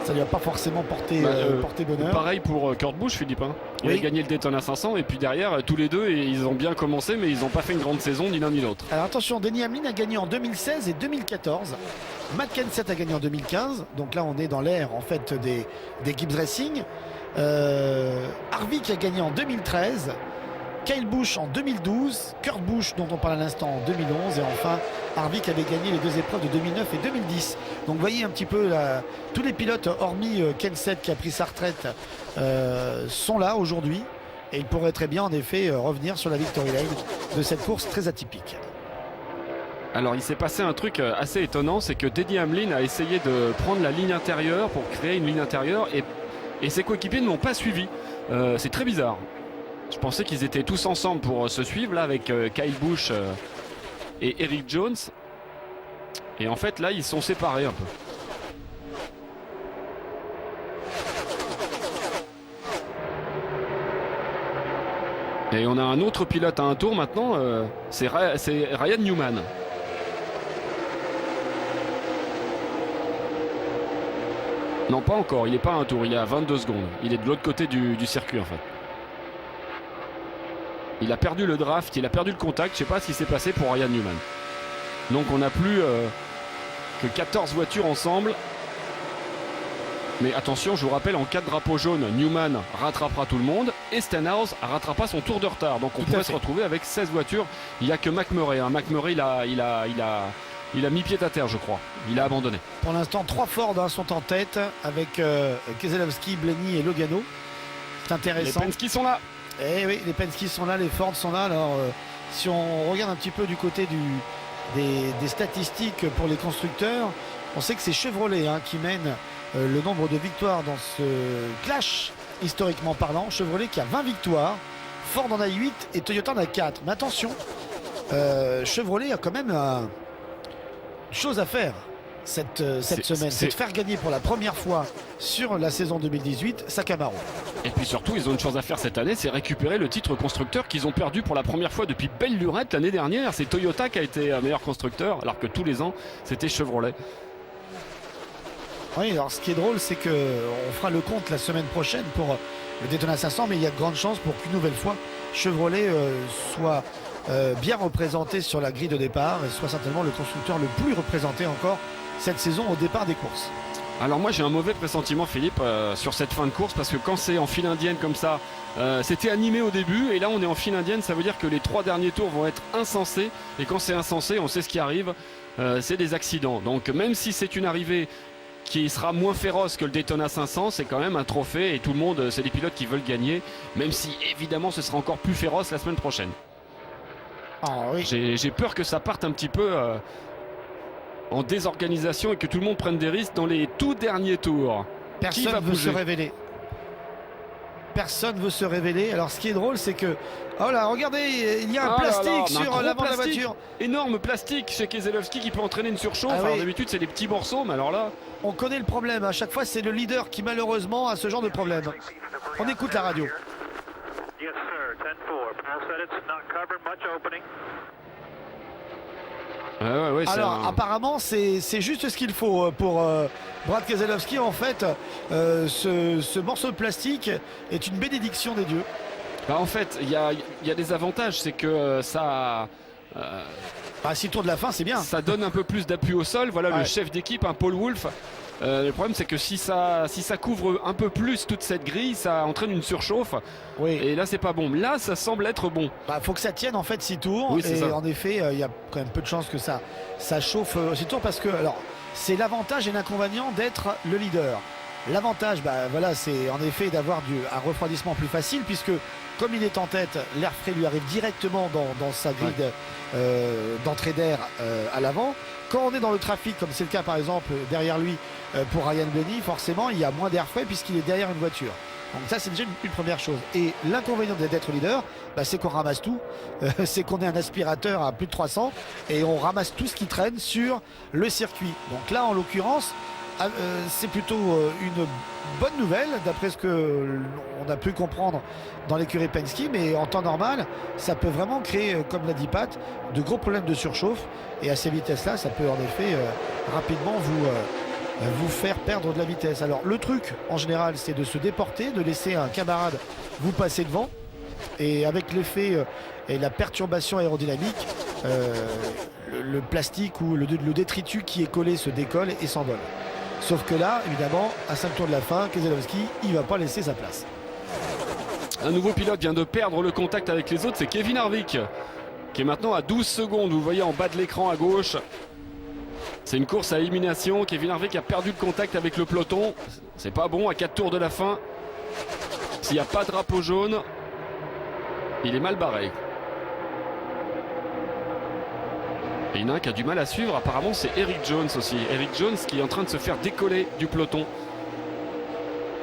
Ça lui a pas forcément porté bonheur. Pareil pour Kurt Busch, Philippe. Hein. Il a gagné le Daytona 500 et puis derrière, tous les deux, ils ont bien commencé, mais ils n'ont pas fait une grande saison ni l'un ni l'autre. Alors attention, Denny Hamlin a gagné en 2016 et 2014. Matt Kenseth a gagné en 2015. Donc là, on est dans l'ère en fait des Gibbs Racing. Harvick a gagné en 2013. Kyle Busch en 2012, Kurt Busch dont on parle à l'instant en 2011, et enfin Harvick avait gagné les 2 épreuves de 2009 et 2010. Donc vous voyez un petit peu tous les pilotes hormis Kenseth qui a pris sa retraite sont là aujourd'hui, et il pourrait très bien en effet revenir sur la victory lane de cette course très atypique. Alors il s'est passé un truc assez étonnant, c'est que Denny Hamlin a essayé de prendre la ligne intérieure pour créer une ligne intérieure, et ses coéquipiers ne l'ont pas suivi. C'est très bizarre. Je pensais qu'ils étaient tous ensemble pour se suivre là avec Kyle Busch et Eric Jones. Et en fait là ils sont séparés un peu. Et on a un autre pilote à un tour maintenant, c'est Ryan Newman. Non, pas encore, il n'est pas à un tour, il est à 22 secondes. Il est de l'autre côté du circuit en fait. Il a perdu le draft, il a perdu le contact, je ne sais pas ce qui s'est passé pour Ryan Newman. Donc on n'a plus que 14 voitures ensemble. Mais attention, je vous rappelle, en cas de drapeau jaune, Newman rattrapera tout le monde et Stenhouse rattrapera son tour de retard. Donc on pourrait se retrouver avec 16 voitures. Il n'y a que McMurray. Hein. McMurray, il a mis pied à terre, je crois. Il a abandonné. Pour l'instant, 3 Ford sont en tête avec Keselowski, Blaney et Logano. C'est intéressant. Les Penske sont là. Eh oui, les Penske sont là, les Ford sont là. Alors, si on regarde un petit peu du côté des statistiques pour les constructeurs, on sait que c'est Chevrolet qui mène le nombre de victoires dans ce clash, historiquement parlant. Chevrolet qui a 20 victoires, Ford en a 8 et Toyota en a 4. Mais attention, Chevrolet a quand même une chose à faire. cette C'est- semaine, c'est- c'est de faire gagner pour la première fois sur la saison 2018 sa Camaro. Et puis surtout, ils ont une chose à faire cette année, c'est récupérer le titre constructeur qu'ils ont perdu pour la première fois depuis belle lurette l'année dernière. C'est Toyota qui a été meilleur constructeur, alors que tous les ans, c'était Chevrolet. Oui, alors ce qui est drôle, c'est que on fera le compte la semaine prochaine pour le Daytona 500, mais il y a de grandes chances pour qu'une nouvelle fois Chevrolet soit bien représenté sur la grille de départ et soit certainement le constructeur le plus représenté encore cette saison au départ des courses. Alors moi j'ai un mauvais pressentiment, Philippe, sur cette fin de course, parce que quand c'est en file indienne comme ça, c'était animé au début, et là on est en file indienne, ça veut dire que les 3 derniers tours vont être insensés, et quand c'est insensé, on sait ce qui arrive, c'est des accidents. Donc même si c'est une arrivée qui sera moins féroce que le Daytona 500, c'est quand même un trophée, et tout le monde, c'est des pilotes qui veulent gagner, même si évidemment ce sera encore plus féroce la semaine prochaine. Ah oui. J'ai peur que ça parte un petit peu en désorganisation et que tout le monde prenne des risques dans les tout derniers tours. Qui va Personne veut se bouger? révéler. Personne veut se révéler. Alors ce qui est drôle, c'est que oh là, regardez, il y a un Ah là plastique là, mais un sur gros l'avant de la plastique. voiture. Énorme plastique chez Keselowski qui peut entraîner une surchauffe. Ah oui. Alors d'habitude c'est des petits morceaux, mais alors là, On connaît le problème. À chaque fois, c'est le leader qui malheureusement a ce genre de problème. On écoute la radio. Yes, sir. 10-4. Paul said it's not covered much opening. ouais, c'est Alors un- apparemment, c'est juste ce qu'il faut pour Brad Keselowski. En fait, ce morceau de plastique est une bénédiction des dieux. Bah, en fait, il y a des avantages, c'est que ça. Bah, si le tour de la fin, c'est bien. Ça donne un peu plus d'appui au sol. Voilà le Ouais. chef d'équipe, un Paul Wolf. Le problème c'est que si ça couvre un peu plus toute cette grille, ça entraîne une surchauffe. Oui. Et là c'est pas bon. Là ça semble être bon. Bah, faut que ça tienne en fait 6 tours. Oui, c'est et ça. en effet, il y a quand même peu de chances que ça chauffe 6 tours parce que alors c'est l'avantage et l'inconvénient d'être le leader. L'avantage, bah, voilà, c'est en effet d'avoir un refroidissement plus facile puisque comme il est en tête, l'air frais lui arrive directement dans sa grille d'entrée d'air à l'avant. Quand on est dans le trafic, comme c'est le cas par exemple derrière lui pour Ryan Blaney, forcément il y a moins d'air frais puisqu'il est derrière une voiture. Donc ça c'est déjà une première chose. Et l'inconvénient d'être leader, bah, c'est qu'on ramasse tout. C'est qu'on est un aspirateur à plus de 300 et on ramasse tout ce qui traîne sur le circuit. Donc là en l'occurrence, c'est plutôt une bonne nouvelle d'après ce que on a pu comprendre dans l'écurie Penske, mais en temps normal ça peut vraiment créer, comme l'a dit Pat, de gros problèmes de surchauffe et à ces vitesses là ça peut en effet rapidement vous faire perdre de la vitesse. Alors le truc en général c'est de se déporter, de laisser un camarade vous passer devant et avec l'effet et la perturbation aérodynamique le plastique ou le détritus qui est collé se décolle et s'envole. Sauf que là, évidemment, à 5 tours de la fin, Keselowski, il ne va pas laisser sa place. Un nouveau pilote vient de perdre le contact avec les autres, c'est Kevin Harvick qui est maintenant à 12 secondes. Vous le voyez en bas de l'écran à gauche. C'est une course à élimination. Kevin Harvick a perdu le contact avec le peloton. C'est pas bon à 4 tours de la fin. S'il n'y a pas de drapeau jaune, il est mal barré. Et il y en a un qui a du mal à suivre, apparemment c'est Eric Jones aussi. Eric Jones qui est en train de se faire décoller du peloton.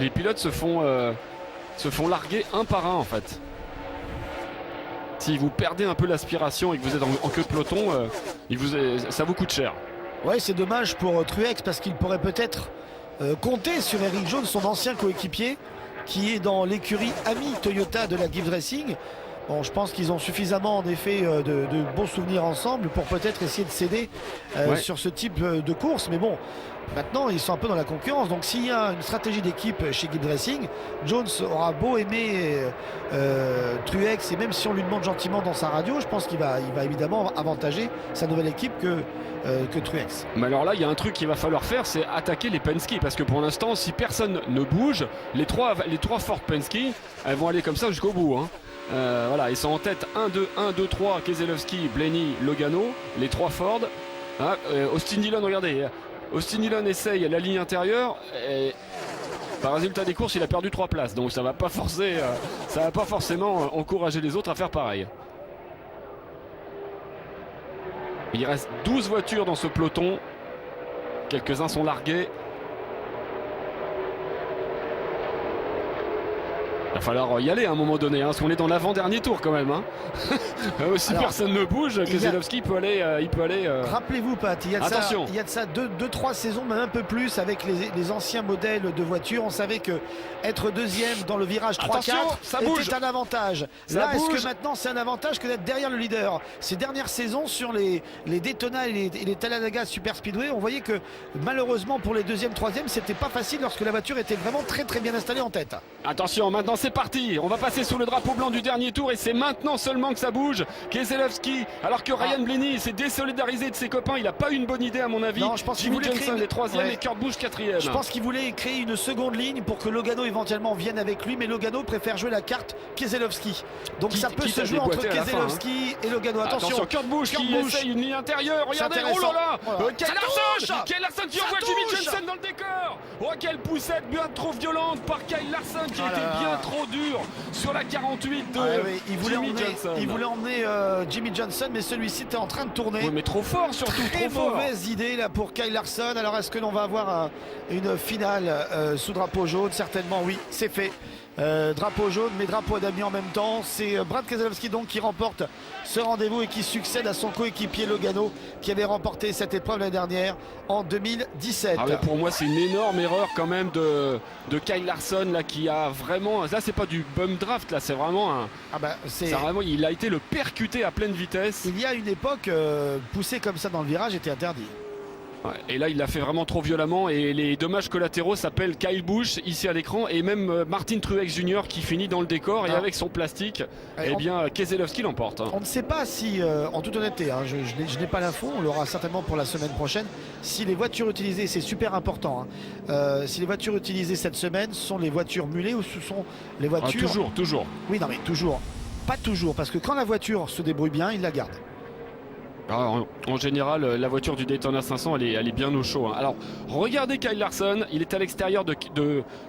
Les pilotes se font larguer un par un en fait. Si vous perdez un peu l'aspiration et que vous êtes en queue de peloton, ça vous coûte cher. Ouais, c'est dommage pour Truex parce qu'il pourrait peut-être compter sur Eric Jones, son ancien coéquipier, qui est dans l'écurie Ami Toyota de la Gibbs Racing. Bon, je pense qu'ils ont suffisamment en effet de bons souvenirs ensemble pour peut-être essayer de céder sur ce type de course. Mais bon, maintenant ils sont un peu dans la concurrence. Donc s'il y a une stratégie d'équipe chez Gibbs Racing, Jones aura beau aimer Truex et même si on lui demande gentiment dans sa radio, je pense qu'il va évidemment avantager sa nouvelle équipe que Truex. Mais alors là, il y a un truc qu'il va falloir faire, c'est attaquer les Penske. Parce que pour l'instant, si personne ne bouge, les trois fortes Penske, elles vont aller comme ça jusqu'au bout. Hein. Voilà, ils sont en tête 1, 2, 3, Keselowski, Blaney, Logano, les 3 Ford. Hein, Austin Dillon, regardez, Austin Dillon essaye la ligne intérieure et par résultat des courses, il a perdu 3 places. Donc ça va pas forcément encourager les autres à faire pareil. Il reste 12 voitures dans ce peloton. Quelques-uns sont largués. Il va falloir y aller à un moment donné, hein, parce qu'on est dans l'avant-dernier tour quand même. Hein. Si Alors, personne ne bouge, Keselowski peut aller. Rappelez-vous, Pat, il y a de Attention. ça 2-3 saisons, même un peu plus, avec les anciens modèles de voitures. On savait que être deuxième dans le virage 3-4 Attention, ça bouge. était un avantage. Ça Là, est-ce bouge. que maintenant c'est un avantage que d'être derrière le leader? Ces dernières saisons sur les Daytona et les Talladega Super Speedway, on voyait que malheureusement pour les deuxième, troisième, c'était pas facile lorsque la voiture était vraiment très très bien installée en tête. Attention, maintenant c'est parti. On va passer sous le drapeau blanc du dernier tour et c'est maintenant seulement que ça bouge. Keselowski, alors que Ryan Blaney s'est désolidarisé de ses copains, il n'a pas eu une bonne idée à mon avis. Non, je pense qu'il Jimmy voulait créer Johnson est troisième ouais. et Kurt Busch quatrième. Je pense qu'il voulait créer une seconde ligne pour que Logano éventuellement vienne avec lui, mais Logano préfère jouer la carte Keselowski. Donc ça peut quitte se à jouer entre déboîter à la fin, Keselowski et Logano. Attention, Kurt Busch qui essaye une ligne intérieure. Regardez, oh intéressant. là là, Voilà. Kyle Ça Larson, touche. Kyle Larson qui Ça envoie Jimmy touche. Johnson dans le décor. Oh, quelle poussette bien trop violente par Kyle Larson qui Ah là était là. bien trop dur sur la 48 de Ouais, oui, il voulait Jimmy emmener, Johnson. il voulait emmener Jimmy Johnson, mais celui-ci était en train de tourner. Oui, mais trop fort surtout, Très trop fort. mauvaise idée là pour Kyle Larson. Alors est-ce que l'on va avoir une finale sous drapeau jaune? Certainement oui, c'est fait. Drapeau jaune mais drapeau damier en même temps. C'est Brad Keselowski donc qui remporte ce rendez-vous et qui succède à son coéquipier Logano qui avait remporté cette épreuve l'année dernière en 2017. Ah mais pour moi c'est une énorme erreur quand même de Kyle Larson là qui a vraiment, là c'est pas du bum draft, là c'est vraiment il a été le percuté à pleine vitesse. Il y a une époque pousser comme ça dans le virage était interdit. Ouais, et là il l'a fait vraiment trop violemment et les dommages collatéraux s'appellent Kyle Busch ici à l'écran et même Martin Truex Jr. qui finit dans le décor et avec son plastique, eh bien Keselowski l'emporte. On ne sait pas si, en toute honnêteté, hein, je n'ai pas l'info, on l'aura certainement pour la semaine prochaine, si les voitures utilisées, c'est super important, hein, si les voitures utilisées cette semaine sont les voitures mulées ou ce sont les voitures... Toujours. Oui, non mais toujours. Pas toujours, parce que quand la voiture se débrouille bien, il la garde. En général, la voiture du Daytona 500, elle est bien au chaud. Hein. Alors, regardez Kyle Larson, il est à l'extérieur de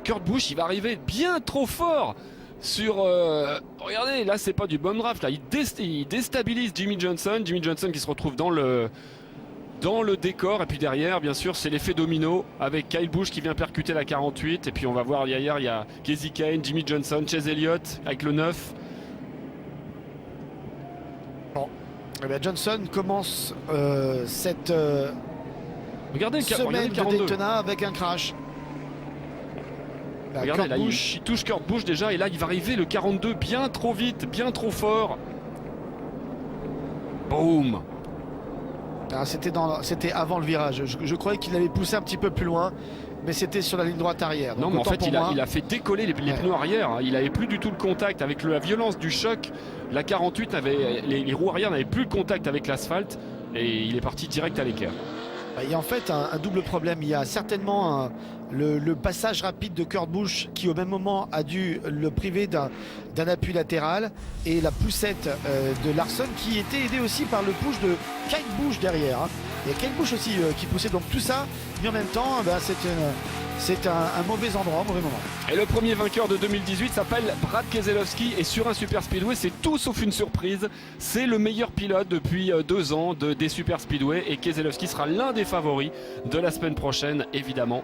Kurt Busch, il va arriver bien trop fort sur... regardez, là, c'est pas du bon draft. Là. Il déstabilise Jimmy Johnson qui se retrouve dans le décor. Et puis derrière, bien sûr, c'est l'effet domino avec Kyle Busch qui vient percuter la 48. Et puis on va voir derrière, il y a Kasey Kahne, Jimmy Johnson, Chase Elliott avec le 9. Eh bien, Johnson commence cette regardez semaine de 42. Daytona avec un crash. Regardez, là, il touche Kurt Busch déjà et là il va arriver le 42 bien trop vite, bien trop fort. Boum. C'était avant le virage. Je croyais qu'il avait poussé un petit peu plus loin, mais c'était sur la ligne droite arrière. Non, donc mais en fait, moi, il a fait décoller les pneus arrière. Hein. Il n'avait plus du tout le contact avec la violence du choc. La 48 les roues arrière n'avaient plus le contact avec l'asphalte et il est parti direct à l'équerre. Il y a en fait un double problème. Il y a certainement le passage rapide de Kurt Busch qui au même moment a dû le priver d'un appui latéral et la poussette de Larson qui était aidé aussi par le push de Kyle Busch derrière. Hein. Il y a Kyle Busch aussi qui poussait, donc tout ça mis en même temps, c'est un mauvais endroit, un mauvais moment. Et le premier vainqueur de 2018 s'appelle Brad Keselowski et sur un Super Speedway, c'est tout sauf une surprise. C'est le meilleur pilote depuis 2 ans des Super Speedway et Keselowski sera l'un des favoris de la semaine prochaine, évidemment.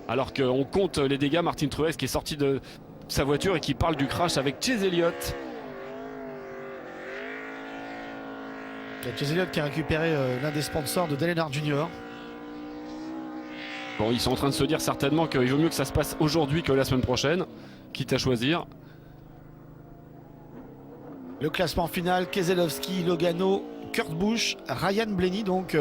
Alors qu'on compte les dégâts, Martin Truex qui est sorti de sa voiture et qui parle du crash avec Chase Elliott. Chase Elliott qui a récupéré l'un des sponsors de Dale Earnhardt Jr. Bon, ils sont en train de se dire certainement qu'il vaut mieux que ça se passe aujourd'hui que la semaine prochaine, quitte à choisir. Le classement final, Keselowski, Logano, Kurt Busch, Ryan Blaney, donc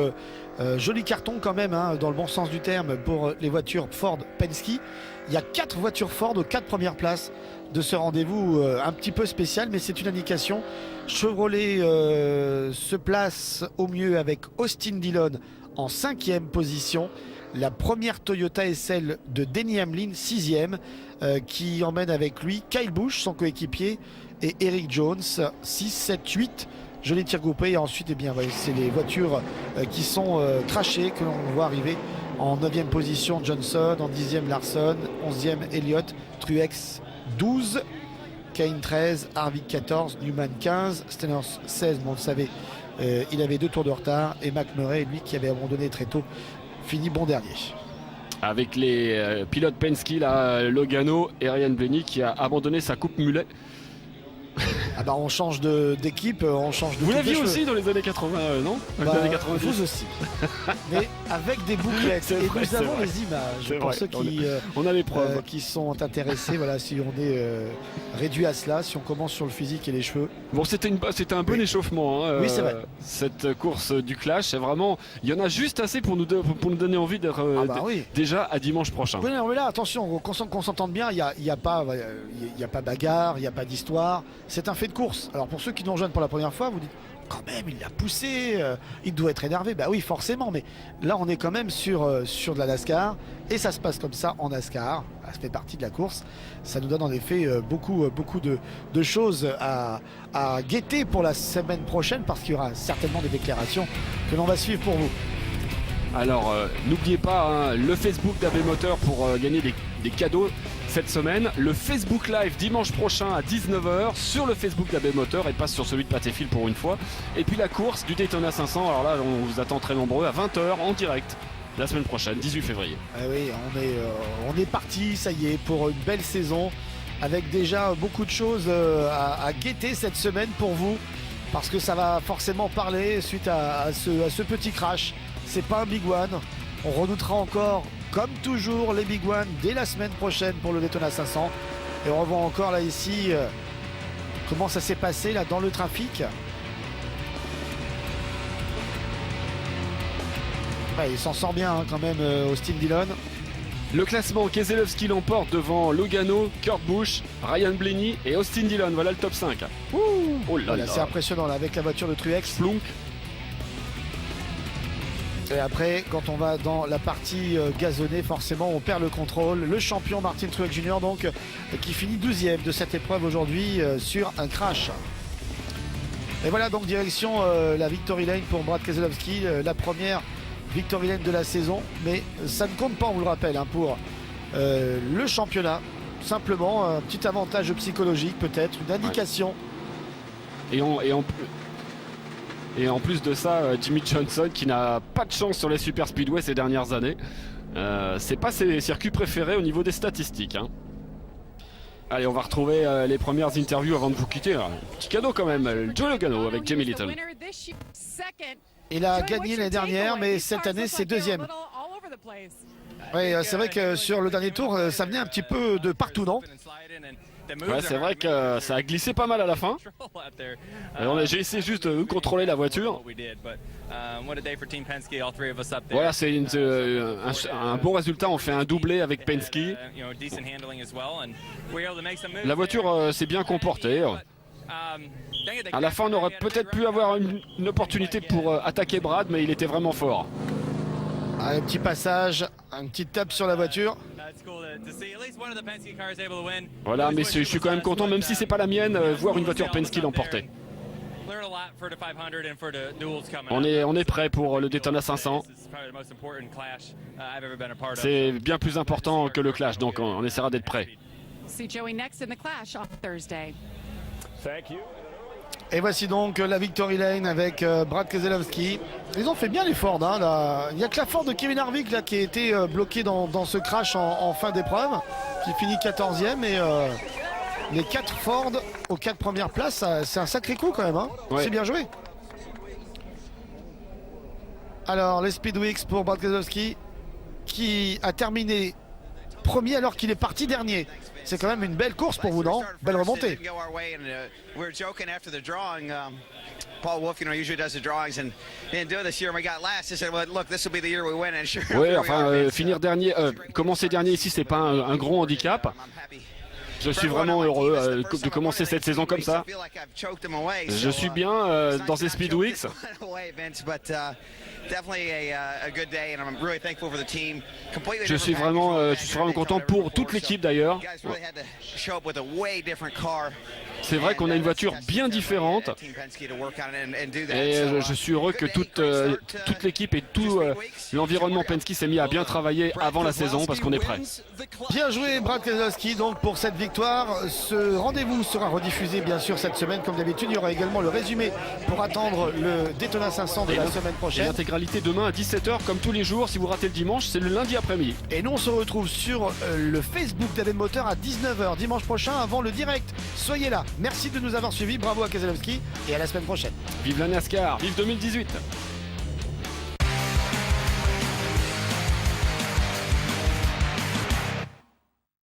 joli carton quand même, hein, dans le bon sens du terme pour les voitures Ford Penske. Il y a 4 voitures Ford aux 4 premières places de ce rendez-vous un petit peu spécial, mais c'est une indication. Chevrolet se place au mieux avec Austin Dillon en 5e position. La première Toyota est celle de Denny Hamlin, 6e, qui emmène avec lui Kyle Busch, son coéquipier, et Eric Jones, 6, 7, 8. Joli tir groupé. Et ensuite, eh bien, c'est les voitures qui sont crashées que l'on voit arriver. En 9e position, Johnson, en 10e, Larson, 11e, Elliott, Truex, 12, Kahne 13, Harvick 14, Newman 15, Stenners 16, bon, on le savait, il avait 2 tours de retard, et McMurray, lui qui avait abandonné très tôt, finit bon dernier. Avec les pilotes Penske, là, Logano et Ryan Blaney qui a abandonné sa coupe mulet. Ah bah on change d'équipe, on change de Vous coupe l'aviez des cheveux. aussi dans les années 80, non Dans Bah, les années 90. vous aussi. Mais avec des bouclettes. C'est Et vrai, nous c'est avons vrai. les images C'est pour vrai, ceux on a les preuves. qui sont intéressés. Voilà, si on est réduit à cela, si on commence sur le physique et les cheveux. Bon, c'était un bon échauffement. Hein, Oui, c'est vrai. Cette course du Clash, c'est vraiment, il y en a juste assez pour nous donner envie d'être Oui. déjà à dimanche prochain. Oui, non, mais là, attention, qu'on s'entende bien, il n'y a pas bagarre, il n'y a pas d'histoire. C'est un fait de course. Alors pour ceux qui nous rejoignent pour la première fois, vous dites quand même, il l'a poussé, il doit être énervé. Bah oui, forcément, mais là, on est quand même sur de la NASCAR et ça se passe comme ça en NASCAR. Ça fait partie de la course. Ça nous donne en effet beaucoup de choses à guetter pour la semaine prochaine parce qu'il y aura certainement des déclarations que l'on va suivre pour vous. Alors, n'oubliez pas hein, le Facebook d'AB Moteur pour gagner des cadeaux cette semaine. Le Facebook Live dimanche prochain à 19h sur le Facebook d'AB Moteur et pas sur celui de Patéfil pour une fois. Et puis la course du Daytona 500. Alors là, on vous attend très nombreux à 20h en direct la semaine prochaine, 18 février. Oui, on est parti, ça y est, pour une belle saison avec déjà beaucoup de choses à guetter cette semaine pour vous parce que ça va forcément parler suite à ce petit crash. C'est pas un Big One. On redoutera encore, comme toujours, les Big One dès la semaine prochaine pour le Daytona 500. Et on revoit encore là ici comment ça s'est passé là dans le trafic. Ouais, il s'en sort bien hein, quand même Austin Dillon. Le classement, Keselowski l'emporte devant Logano, Kurt Busch, Ryan Blaney et Austin Dillon. Voilà le top 5. Oh là Voilà, là. c'est impressionnant là, avec la voiture de Truex. Plonk. Et après, quand on va dans la partie gazonnée, forcément, on perd le contrôle. Le champion Martin Truex Jr. donc, qui finit 12e de cette épreuve aujourd'hui sur un crash. Et voilà donc direction la Victory Lane pour Brad Keselowski, la première Victory Lane de la saison. Mais ça ne compte pas, on vous le rappelle, hein, pour le championnat. Simplement, un petit avantage psychologique peut-être, une indication. Et en plus de ça, Jimmy Johnson qui n'a pas de chance sur les super speedway ces dernières années. C'est pas ses circuits préférés au niveau des statistiques. Hein. Allez, on va retrouver les premières interviews avant de vous quitter. Un petit cadeau quand même, Joe Logano avec Jamie Little. Il a gagné l'année dernière, mais cette année c'est deuxième. Oui, c'est vrai que sur le dernier tour, ça venait un petit peu de partout, non? Ouais, c'est vrai que ça a glissé pas mal à la fin. J'ai essayé juste de contrôler la voiture. Voilà, c'est un bon résultat. On fait un doublé avec Penske. La voiture s'est bien comportée. À la fin, on aurait peut-être pu avoir une opportunité pour attaquer Brad, mais il était vraiment fort. Un petit passage, un petit tape sur la voiture. Voilà, mais je suis quand même content, même si c'est pas la mienne, voir une voiture Penske l'emporter. On est prêt pour le Daytona 500. C'est bien plus important que le Clash, donc on essaiera d'être prêt. Et voici donc la Victory Lane avec Brad Keselowski. Ils ont fait bien les Ford. Hein, là. Il n'y a que la Ford de Kevin Harvick là, qui a été bloquée dans ce crash en fin d'épreuve, qui finit 14e. Et les 4 Ford aux 4 premières places, c'est un sacré coup quand même. Hein. Ouais. C'est bien joué. Alors les Speedweeks pour Brad Keselowski qui a terminé premier alors qu'il est parti dernier. C'est quand même une belle course pour vous, non? Belle remontée. Paul Wolf, usually does the drawings and didn't do it this year. And we got last. He said, "Well, look, this will be the year we win." And sure, Ouais, enfin, finir dernier, commencer dernier ici, c'est pas un gros handicap. Je suis vraiment heureux de commencer cette saison comme ça. Je suis bien dans ces Speedweeks. Je suis vraiment content pour toute l'équipe d'ailleurs. C'est vrai qu'on a une voiture bien différente. Et je suis heureux que toute l'équipe et tout l'environnement Penske s'est mis à bien travailler avant la saison parce qu'on est prêt. Bien joué Brad Keselowski donc pour cette victoire. Ce rendez-vous sera rediffusé bien sûr cette semaine comme d'habitude. Il y aura également le résumé pour attendre le Daytona 500 de la semaine Et prochaine. l'intégralité demain à 17h comme tous les jours. Si vous ratez le dimanche, c'est le lundi après-midi. Et nous on se retrouve sur le Facebook d'AV Moteur à 19h dimanche prochain avant le direct. Soyez là. Merci de nous avoir suivis. Bravo à Keselowski et à la semaine prochaine. Vive la NASCAR, vive 2018.